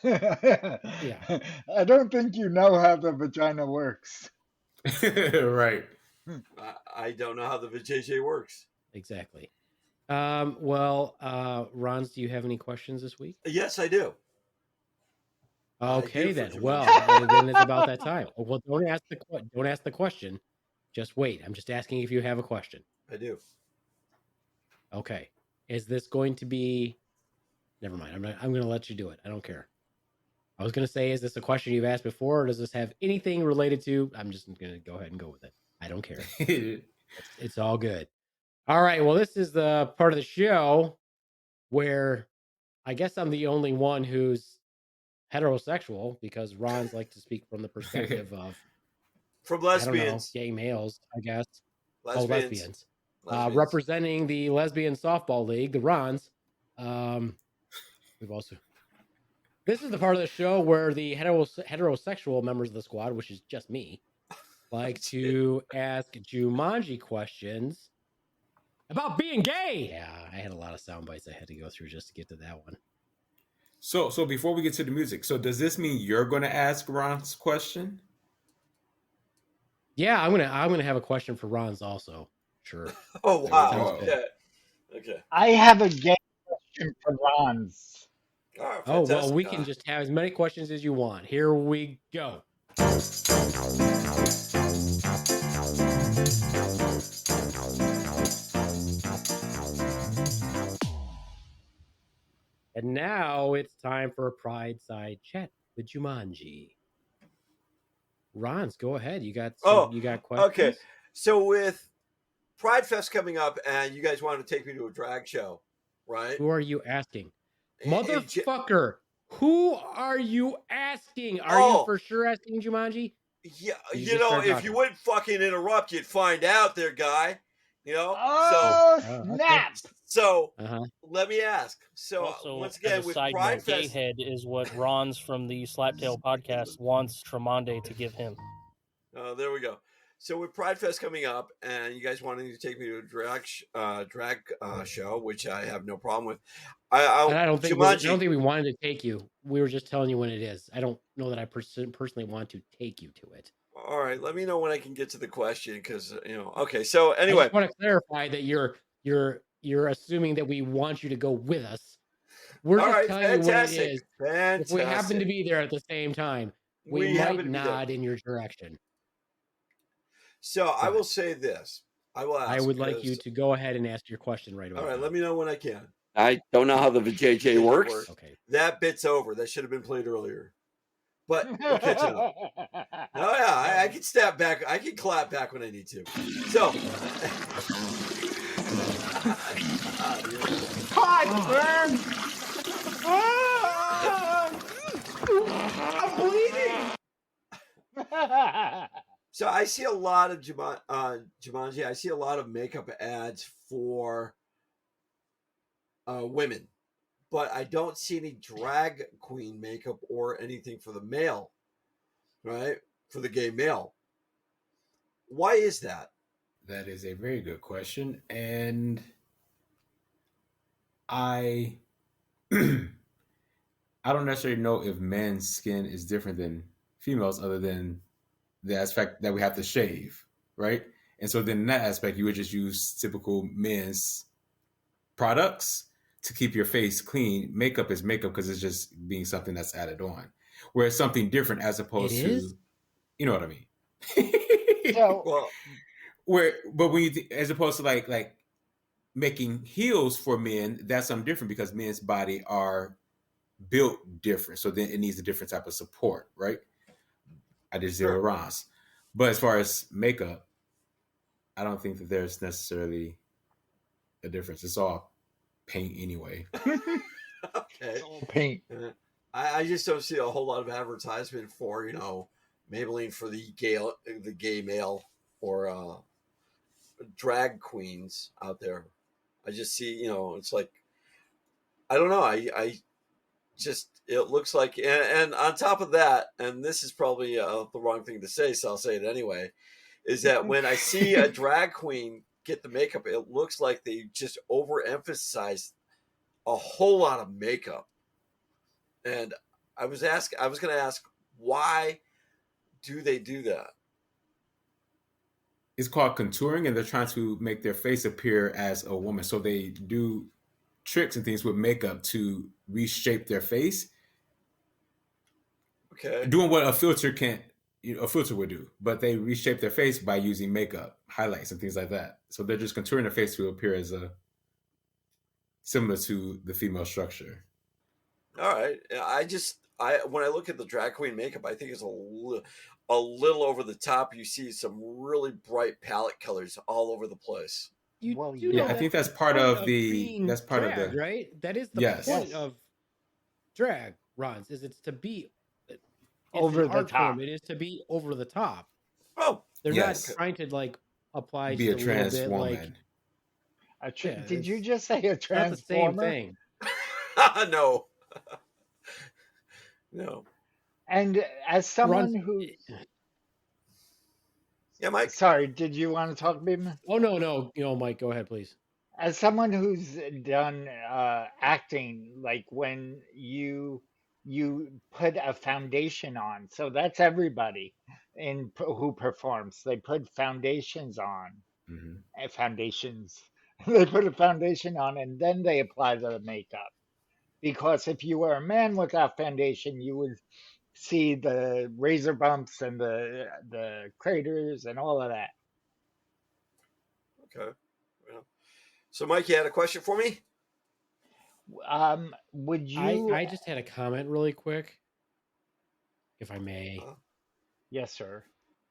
I don't think you know how the vagina works. Right. I don't know how the VJJ works. Exactly. Rons, do you have any questions this week? Yes, I do. Okay, for then. Jumanji. Well, then it's about that time. Well, don't ask the question. Just wait. I'm just asking if you have a question. I do. Okay. Is this going to be? Never mind. I'm going to let you do it. I don't care. I was going to say, is this a question you've asked before, or does this have anything related to? I'm just going to go ahead and go with it. I don't care. It's all good. All right. Well, this is the part of the show where I guess I'm the only one who's heterosexual, because Ron's like to speak from the perspective of From I don't know, lesbians. gay males, I guess. Lesbians. Representing the lesbian softball league, the Rons. We've also. This is the part of the show where the heterosexual members of the squad, which is just me, like to ask Jumanji questions about being gay. Yeah, I had a lot of sound bites I had to go through just to get to that one. So before we get to the music, so does this mean you're going to ask Ron's question? Yeah, I'm gonna have a question for Ron's also. Sure. Oh wow. Sounds good. Okay. I have a gay question for Ron's. Oh, well, we can just have as many questions as you want. Here we go. And now it's time for a Pride Side chat with Jumanji. Rons, go ahead. You got questions? Okay. So with Pride Fest coming up, and you guys wanted to take me to a drag show, right? Who are you asking? And- Motherfucker, who are you asking? Are you for sure asking Jumanji? Yeah, you know, if you wouldn't fucking interrupt, you'd find out there, guy. You know? Oh, snap! Okay. So let me ask. So also, once again, as a with side Pride note, Fest, Gayhead is what Ron's from the Slaptail podcast wants Tremonde to give him. There we go. So with Pride Fest coming up, and you guys wanting to take me to a drag show, which I have no problem with. I don't think we wanted to take you. We were just telling you when it is. I don't know that I personally want to take you to it. All right, let me know when I can get to the question, because Okay, so anyway, I just want to clarify that you're assuming that we want you to go with us. We're just telling you when it is. If we happen to be there at the same time, we might nod in your direction. So I will say this. I will ask. I would like you to go ahead and ask your question right away. All right, let me know when I can. I don't know how the JJ works. Okay. That bit's over. That should have been played earlier. But we'll catch it up. Oh yeah, I can step back. I can clap back when I need to. So Hot I'm bleeding. So I see a lot of Jumanji. I see a lot of makeup ads for women, but I don't see any drag queen makeup or anything for the male, right? For the gay male. Why is that? That is a very good question, and I I don't necessarily know if men's skin is different than females, other than the aspect that we have to shave, right? And so then in that aspect, you would just use typical men's products to keep your face clean. Makeup is makeup because it's just being something that's added on. Whereas something different as opposed to, you know what I mean? So, but when you as opposed to like making heels for men, that's something different because men's body are built different. So then it needs a different type of support, right? I did zero Ross. But as far as makeup, I don't think that there's necessarily a difference. It's all paint anyway. Okay. Paint. I just don't see a whole lot of advertisement for, Maybelline for the gay male or drag queens out there. I just see, it's like, I don't know. I just, it looks like, and on top of that, and this is probably the wrong thing to say, so I'll say it anyway, is that when I see a drag queen get the makeup, it looks like they just overemphasize a whole lot of makeup. And I was going to ask, why do they do that? it's called contouring, and they're trying to make their face appear as a woman. So they do tricks and things with makeup to reshape their face, Okay. doing what a filter can't, a filter would do. But they reshape their face by using makeup, highlights, and things like that. So they're just contouring their face to appear as a similar to the female structure. All right. I when I look at the drag queen makeup, I think it's a little over the top. You see some really bright palette colors all over the place. You Well, do Yeah, know I think that's that's part of being that's part drag, of the right? That is the Yes. point Yes. of drag, Rons, is it's to be it's Over an the art form. top. It is to be over the top. Oh, They're Yes. not trying to like apply be a just a little trans bit woman. like Did you it's just say a not the same transformer? thing. no. No. And as someone Rons, who, Yeah, Mike. sorry, did you want to talk, Bim? oh no, Mike, go ahead, please. As someone who's done acting, like when you put a foundation on, so that's everybody who performs. They put foundations on, Mhm. foundations. They put a foundation on, and then they apply the makeup. Because if you were a man without foundation, you would see the razor bumps and the craters and all of that. Okay. Yeah. So, Mike, you had a question for me? Would you? I just had a comment really quick, if I may. Yes, sir.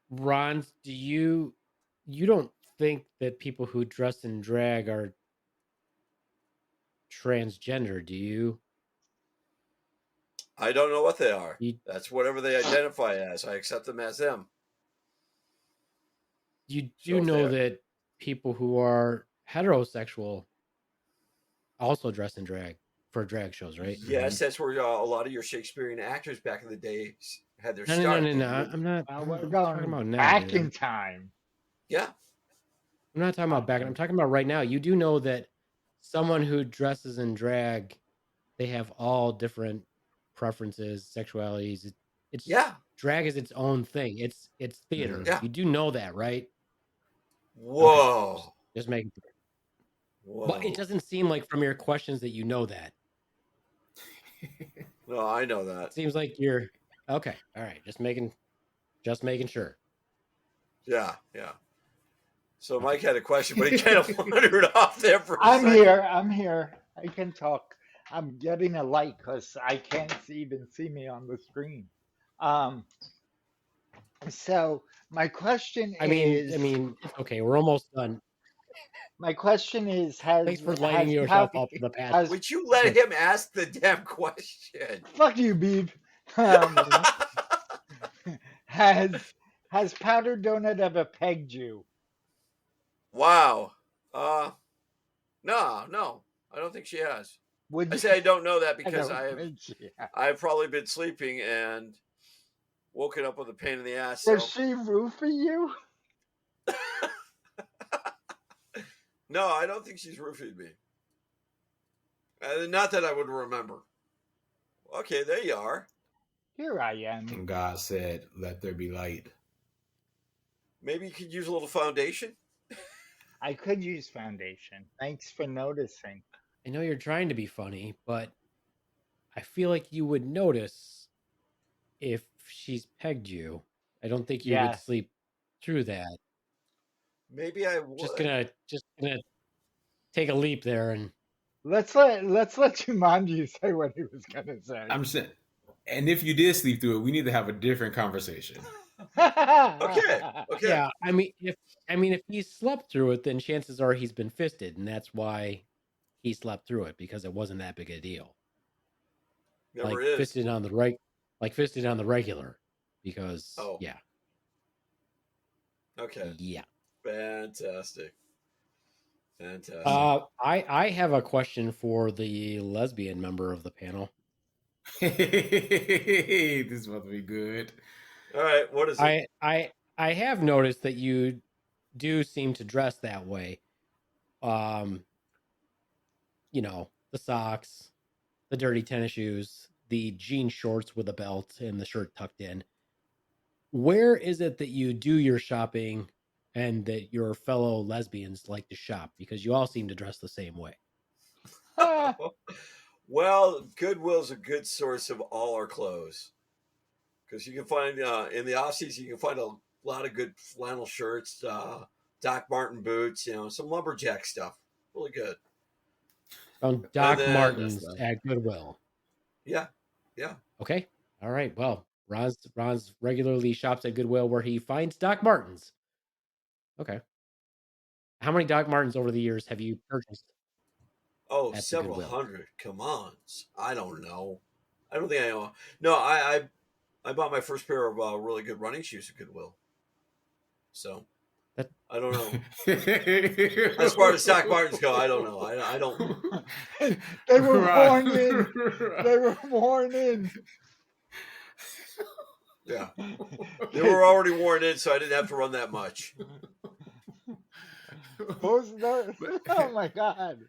Ron, do you don't think that people who dress in drag are transgender, do you? I don't know what they are. You That's whatever they identify as. I accept them as them. you So do if know they're- that people who are heterosexual also dress in drag for drag shows, right? Yes, that's where a lot of your Shakespearean actors back in the day had their No, start. no. I'm not. We're I'm talking going about now. back dude. in time. Yeah. I'm not talking about back. I'm talking about right now. You do know that someone who dresses in drag, they have all different preferences, sexualities. It's Yeah. drag is its own thing. It's theater. Yeah. You do know that, right? Whoa. Just making sure. Whoa. But it doesn't seem like from your questions that you know that. No, I know It that. seems like you're okay. All right, just making sure. Yeah. So Mike had a question, but he kind of wandered off there for a I'm second. here. I'm here. I can talk. I'm getting a light because I can't even see me on the screen. So my question I is, mean, it's okay. We're almost done. my question is, has Thanks for lighting has yourself Pow- up in the past. has Would you let him ask the damn question? fuck you, Beeb. Has Powder Donut ever pegged you? Wow. No, I don't think she has. Would I you? say I don't know that I because don't think she has. I've probably been sleeping and woken up with a pain in the ass. Does So she roofie you? no, I don't think she's roofied me. Not that I would remember. Okay, there you are. Here I am. And God said, "Let there be light." Maybe you could use a little foundation. I could use foundation. Thanks for noticing. I know you're trying to be funny, but I feel like you would notice if she's pegged you. I don't think you would Yes. sleep through that. Maybe I would. Just gonna take a leap there and Let's let Jumanji say what he was gonna say. I'm saying, and if you did sleep through it, we need to have a different conversation. Okay. yeah. I mean, if he slept through it, then chances are he's been fisted, and that's why he slept through it because it wasn't that big a deal. Never like is. fisted on the regular, because Oh. yeah. Okay. Yeah. Fantastic. I have a question for the lesbian member of the panel. This is about to be good. All right, what is it? I have noticed that you do seem to dress that way. The socks, the dirty tennis shoes, the jean shorts with a belt, and the shirt tucked in. Where is it that you do your shopping and that your fellow lesbians like to shop because you all seem to dress the same way. Well, Goodwill's a good source of all our clothes because you can find in the off season you can find a lot of good flannel shirts, Doc Martin boots, some lumberjack stuff. Really good. Found Doc then- Martens That's at Goodwill. Yeah. Okay. All right. Well, Ron's regularly shops at Goodwill where he finds Doc Martens. Okay. How many Doc Martens over the years have you purchased? Oh, At the several Goodwill. hundred. Come on. I don't know. I don't think I know. No, I bought my first pair of really good running shoes at Goodwill. So That- I don't know. As far as Doc Martens go, I don't know. I don't. They were worn in. They were worn in. Yeah, they were already worn in, so I didn't have to run that much. Oh my God.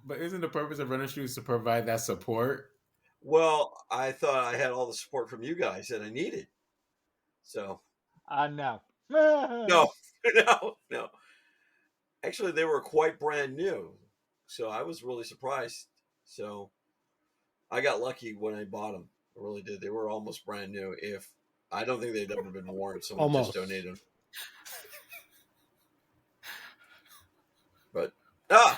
But isn't the purpose of running shoes to provide that support? Well, I thought I had all the support from you guys that I needed. So No. no. Actually, they were quite brand new, so I was really surprised. So I got lucky when I bought them. I really did. They were almost brand new. If I don't think they'd ever been worn, someone Almost. just donated them. But no.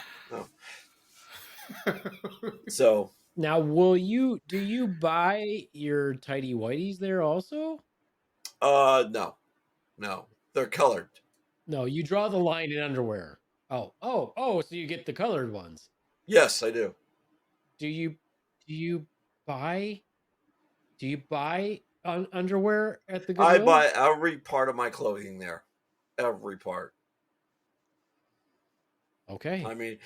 So Now, do you buy your tidy whities there also? no, they're colored. No, you draw the line in underwear. Oh, so you get the colored ones. Yes, I do. Do you buy underwear at the Goodwill? I buy every part of my clothing there. Every part. Okay. I mean,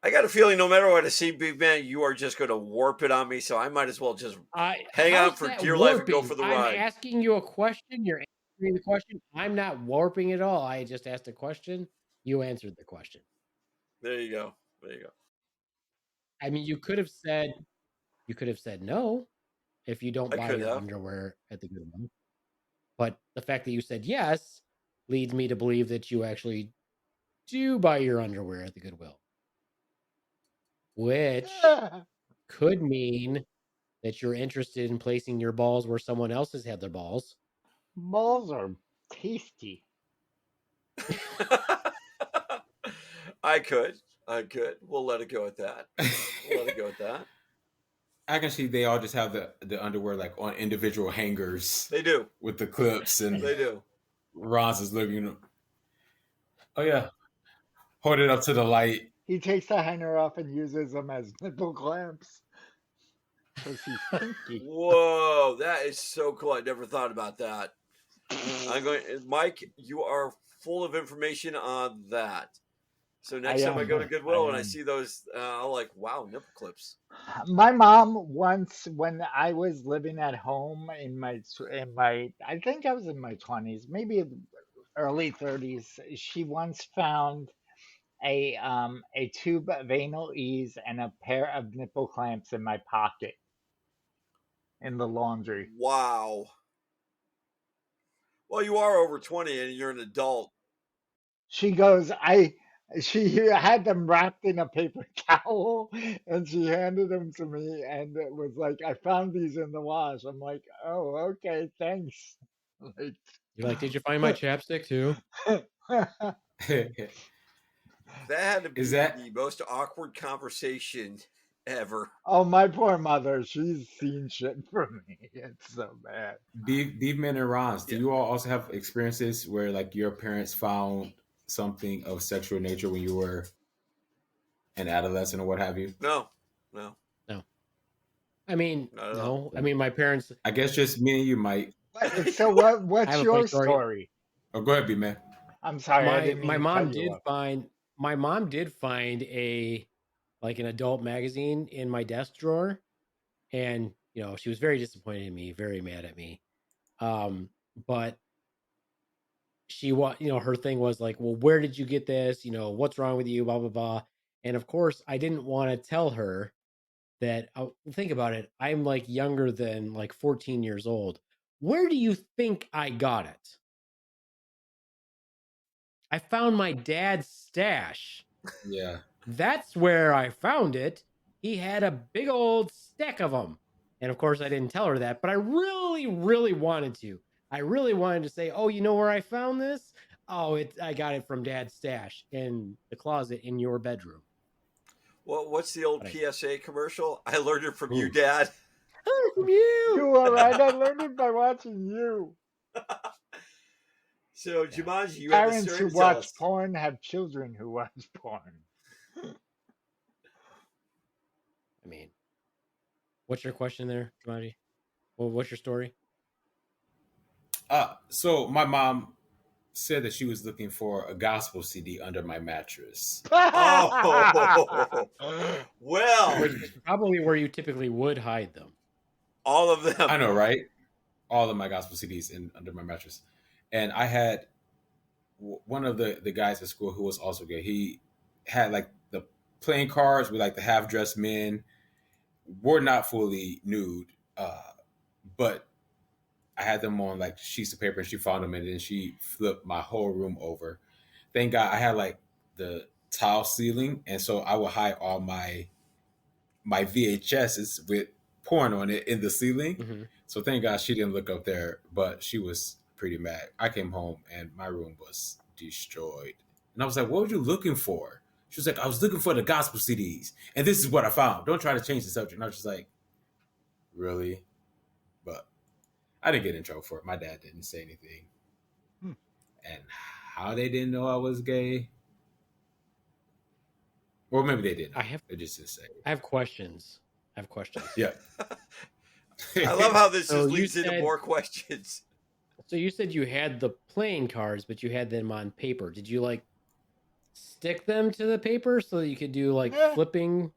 I got a feeling no matter what I see, big man, you are just going to warp it on me. So I might as well just hang how's on for that dear life and go warping? for the I'm ride. asking you a question. You're answering the question. I'm not warping at all. I just asked a question. You answered the question. There you go. I mean, you could have said no if you don't I buy could your have. underwear at the Goodwill. But the fact that you said yes leads me to believe that you actually do buy your underwear at the Goodwill, which could mean that you're interested in placing your balls where someone else has had their balls. Balls are tasty. I could. We'll let it go at that. I can see they all just have the underwear like on individual hangers They do. with the clips, and They do. Ron's is looking. Oh yeah, hold it up to the light. He takes the hanger off and uses them as nipple clamps. Because he's stinky. Whoa, that is so cool. I never thought about that. Mike, you are full of information on that. So next time I go to Goodwill and I see those, I'll like, wow, nipple clips. My mom once, when I was living at home in my, I think I was in my 20s, maybe early 30s, she once found a tube of anal ease and a pair of nipple clamps in my pocket in the laundry. Wow. Well, you are over 20 and you're an adult. She goes, she had them wrapped in a paper towel and she handed them to me and it was like, I found these in the wash. I'm like, oh, okay, thanks. Like, You're like, did you find my chapstick too? That had to be Is that- the most awkward conversation ever. oh, my poor mother, she's seen shit from me. It's so bad. Beefman and Ron's, do you all also have experiences where like your parents found something of sexual nature when you were an adolescent or what have you? No. I mean, no. I mean, my parents. I guess just me and you might. So what's have a your funny story. story? Oh, go ahead, B-Man. I'm sorry, I didn't mean My to mom cut you did off. find. My mom did find an adult magazine in my desk drawer, and she was very disappointed in me, very mad at me. But she her thing was like, well, where did you get this? What's wrong with you? Blah blah blah. And of course, I didn't want to tell her that. Think about it. I'm like younger than like 14 years old. Where do you think I got it? I found my dad's stash. Yeah. That's where I found it. He had a big old stack of them. And of course, I didn't tell her that, but I really, really wanted to. I really wanted to say, oh, you know where I found this? Oh, I got it from Dad's stash in the closet in your bedroom. Well, what's the old But PSA commercial? I learned it from you, Ooh. Dad. From you. You are right. I learned it by watching you. So, Jumanji, you have the Parents story who to tell watch us. porn have children who watch porn. I mean, what's your question there, Jumanji? Well, what's your story? So my mom said that she was looking for a gospel CD under my mattress. Oh, well, Which is probably where you typically would hide them. all of them. I know, right? All of my gospel CDs under my mattress. And I had one of the guys at school who was also gay. He had like the playing cards with like the half dressed men, were not fully nude, but I had them on like sheets of paper, and she found them, and then she flipped my whole room over. Thank God I had like the tile ceiling, and so I would hide all my VHSs with porn on it in the ceiling. Mm-hmm. So thank God she didn't look up there, but she was pretty mad. I came home and my room was destroyed, and I was like, "What were you looking for?" She was like, "I was looking for the gospel CDs, and this is what I found. Don't try to change the subject." And I was just like, "Really?" But I didn't get in trouble for it. My dad didn't say anything. And how they didn't know I was gay, or maybe they didn't. They just didn't say. I have questions. Yeah. I love how this So just you leads into said- more questions. So you said you had the playing cards, but you had them on paper. Did you like stick them to the paper so that you could do like flipping?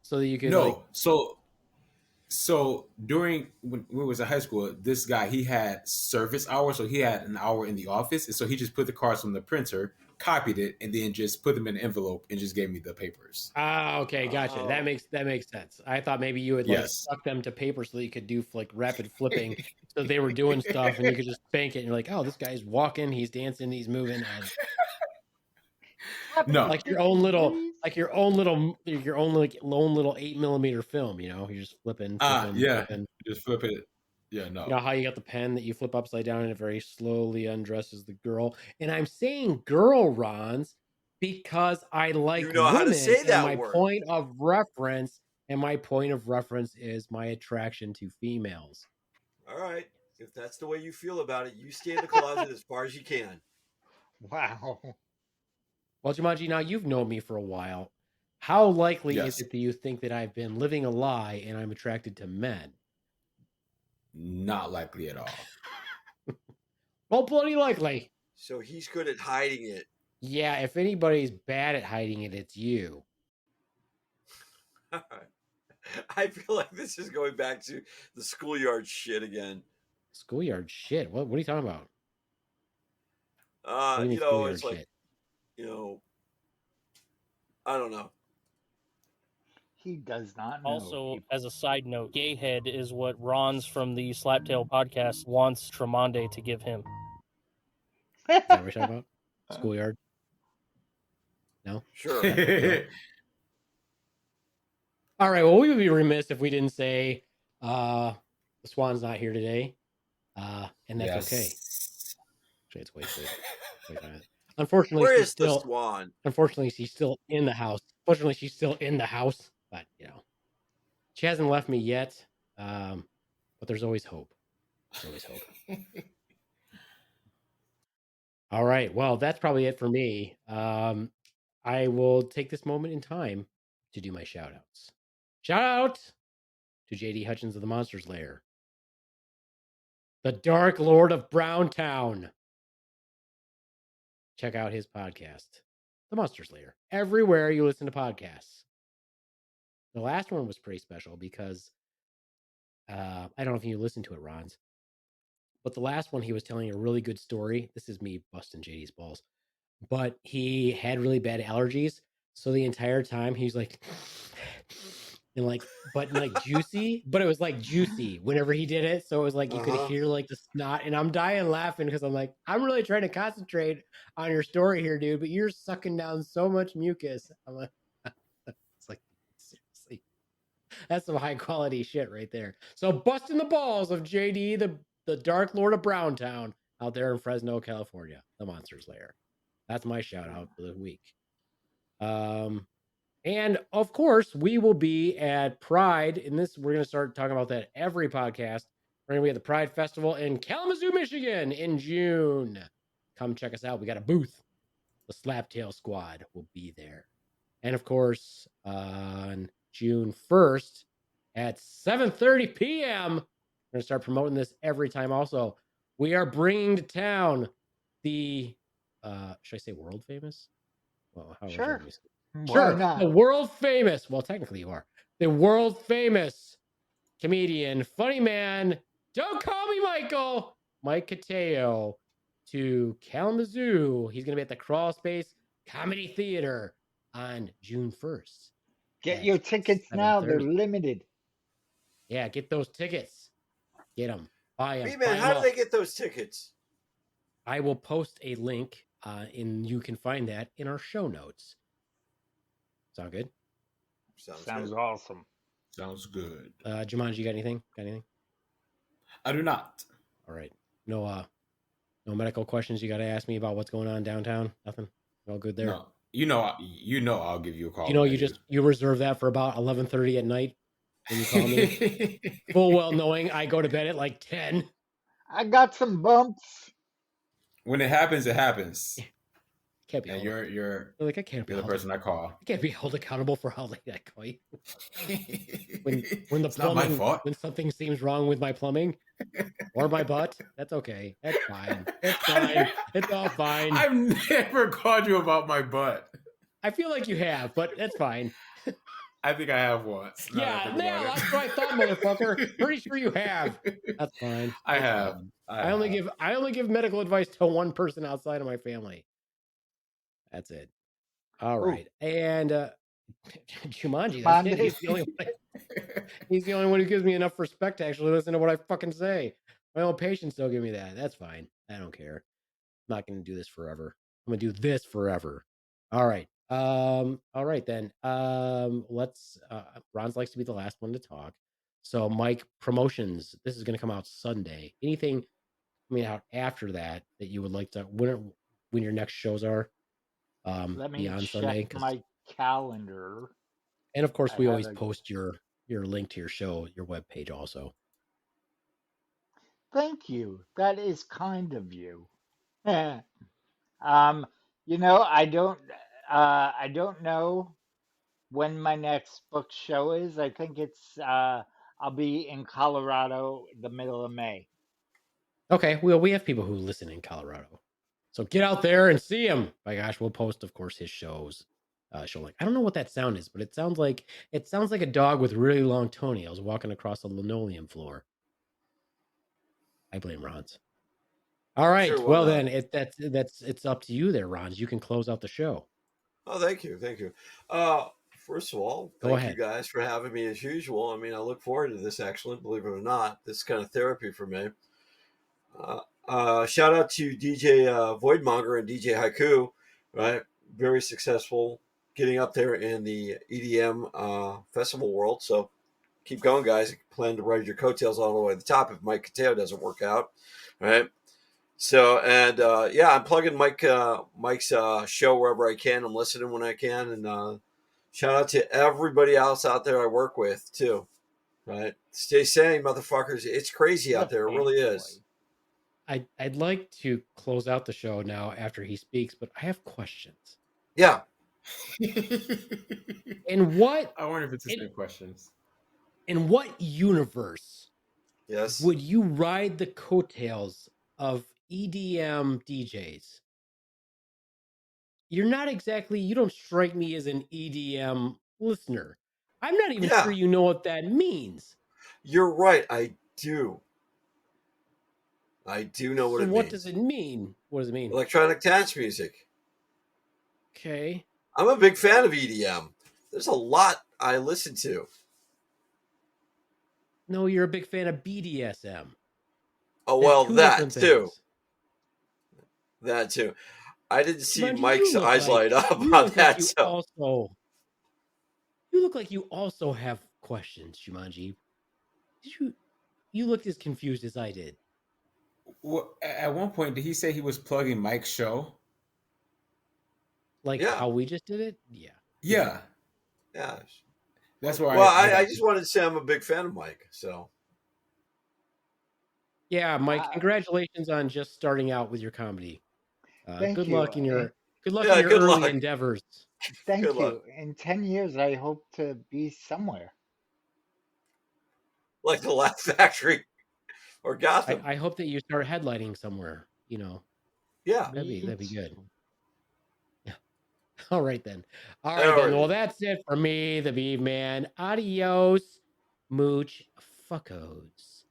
So that you could No. So during when we was in high school, this guy, he had service hours, so he had an hour in the office, and so he just put the cards from the printer, copied it, and then just put them in an envelope and just gave me the papers. Okay, gotcha. Oh. That makes sense. I thought maybe you would like stuck them to paper so that you could do like rapid flipping. So they were doing stuff and you could just bank it and you're like, oh, this guy's walking, he's dancing, he's moving, and No. like your own little 8mm film, you know, you're just flipping. Flipping. Just flip it. Yeah, no. You know how you got the pen that you flip upside down and it very slowly undresses the girl. And I'm saying girl, Rons, because I like You know how to women, say and that my word. point of reference is my attraction to females. All right. If that's the way you feel about it, you stay in the closet as far as you can. Wow. Well, Jumanji, now you've known me for a while. How likely Yes. is it that you think that I've been living a lie and I'm attracted to men? Not likely at all. Well, bloody likely. So he's good at hiding it. Yeah, if anybody's bad at hiding it, it's you. I feel like this is going back to the schoolyard shit again. Schoolyard shit? What are you talking about? What do you mean You know, schoolyard it's like, shit? you know, I don't know. He does not know. Also, people. as a side note, gayhead is what Ron's from the Slaptail podcast wants Tremonde to give him. Is that what you're talking about? Schoolyard? No? Sure. All right, well, we would be remiss if we didn't say the Swan's not here today. And that's okay. Actually, it's wait a minute. Unfortunately, Where she's is the Swan? Unfortunately, she's still in the house. But you know, she hasn't left me yet. But there's always hope. All right. Well, that's probably it for me. I will take this moment in time to do my shout outs. Shout out to JD Hutchins of the Monsters Lair, the Dark Lord of Browntown. Check out his podcast, The Monsters Lair, everywhere you listen to podcasts. The last one was pretty special because I don't know if you listened to it, Rons, but the last one he was telling a really good story. This is me busting JD's balls, but he had really bad allergies, so the entire time he's like, and like juicy, but it was like juicy whenever he did it. So it was like you could Uh-huh. hear like the snot, and I'm dying laughing because I'm like, I'm really trying to concentrate on your story here, dude, but you're sucking down so much mucus. I'm like, it's like seriously, that's some high quality shit right there. So busting the balls of JD, the Dark Lord of Browntown out there in Fresno, California, the Monsters Lair. That's my shout out for the week. And of course, we will be at Pride. And this, we're going to start talking about that every podcast. We're going to be at the Pride Festival in Kalamazoo, Michigan in June. Come check us out. We got a booth. The Slaptail Squad will be there. And of course, on June 1st at 7:30 p.m., we're going to start promoting this every time also. We are bringing to town the, should I say world famous? Well, how Sure. would we say? Why Sure, not? the world famous. Well, technically, you are the world famous comedian, funny man. Don't call me Michael. Mike Cateo to Kalamazoo. He's going to be at the Crawl Space Comedy Theater on June 1st. Get at your tickets now. They're 7:30. limited. Yeah, get those tickets. Get them. Buy them. B-Man, how do they get those tickets? I will post a link, and you can find that in our show notes. Sound good? Sounds good. awesome. Sounds good. Jumanji, you got anything? I do not. All right. No medical questions you got to ask me about what's going on downtown? Nothing? All good there? No. I'll give you a call. You reserve that for about 11:30 at night when you call me. Full well knowing I go to bed at like 10. I got some bumps. When it happens, it happens. Can't be. And you're like I can't be the person I call. I can't be held accountable for how late I call you. when the it's not my fault. When something seems wrong with my plumbing or my butt, that's okay. That's fine. It's fine. It's all fine. I've never called you about my butt. I feel like you have, but that's fine. I think I have once. Yeah, that's what I thought, motherfucker. Pretty sure you have. That's fine. I have. I only give medical advice to one person outside of my family. That's it. All right. And Jumanji, that's it. He's the only one who gives me enough respect to actually listen to what I fucking say. My own patients don't give me that. That's fine. I don't care. I'm not going to do this forever. I'm going to do this forever. All right. All right then. Let's Ron's likes to be the last one to talk. So Mike, promotions. This is going to come out Sunday. Anything out after that you would like to when your next shows are? Let me beyond check Sunday, my calendar. And of course, we always post your link to your show, your webpage also. Thank you. That is kind of you. I don't know when my next book show is. I think it's I'll be in Colorado the middle of May. Okay, well, we have people who listen in Colorado, so get out there and see him. My gosh, we'll post, of course, his shows. Show like I don't know what that sound is, but it sounds like a dog with really long toenails walking across a linoleum floor. I blame Ron's. All right, sure, well then it's up to you there, Ron's. You can close out the show. Oh, thank you. First of all, thank you guys for having me as usual. I mean, I look forward to this, actually, believe it or not. This is kind of therapy for me. Shout out to DJ Voidmonger and DJ Haiku, right? Very successful getting up there in the EDM festival world. So keep going, guys. I plan to ride your coattails all the way to the top if Mike Cateo doesn't work out, right? So, and I'm plugging Mike's show wherever I can. I'm listening when I can. And shout out to everybody else out there I work with, too, right? Stay sane, motherfuckers. It's crazy out there. It really is. I'd like to close out the show now after he speaks, but I have questions. Yeah. In what? I wonder if it's the same questions. In what universe? Yes. Would you ride the coattails of EDM DJs? You don't strike me as an EDM listener. I'm not even sure you know what that means. You're right. I do know what it means. What does it mean? What does it mean? Electronic dance music. Okay. I'm a big fan of EDM. There's a lot I listen to. No, you're a big fan of BDSM. Oh They're well, two that different too. things. That too. I didn't see Jumanji, Mike's you look eyes like light up you on look like that. you So also you look like you also have questions, Jumanji. You looked as confused as I did. Well, at one point, did he say he was plugging Mike's show? Like Yeah. how we just did it? Yeah. Yeah, yeah. that's why Well, I I just wanted to say I'm a big fan of Mike. So Yeah, Mike, Uh, congratulations on just starting out with your comedy. Thank Good you. luck in your yeah, good early luck. endeavors. Good Thank luck. you. In 10 years, I hope to be somewhere. Like the Laugh Factory or Gotham. I hope that you start headlining somewhere. You know, Yeah. that'd be good. Yeah. All right then. All All right then. right. Well, that's it for me, the Beef Man. Adios, mooch fuckos.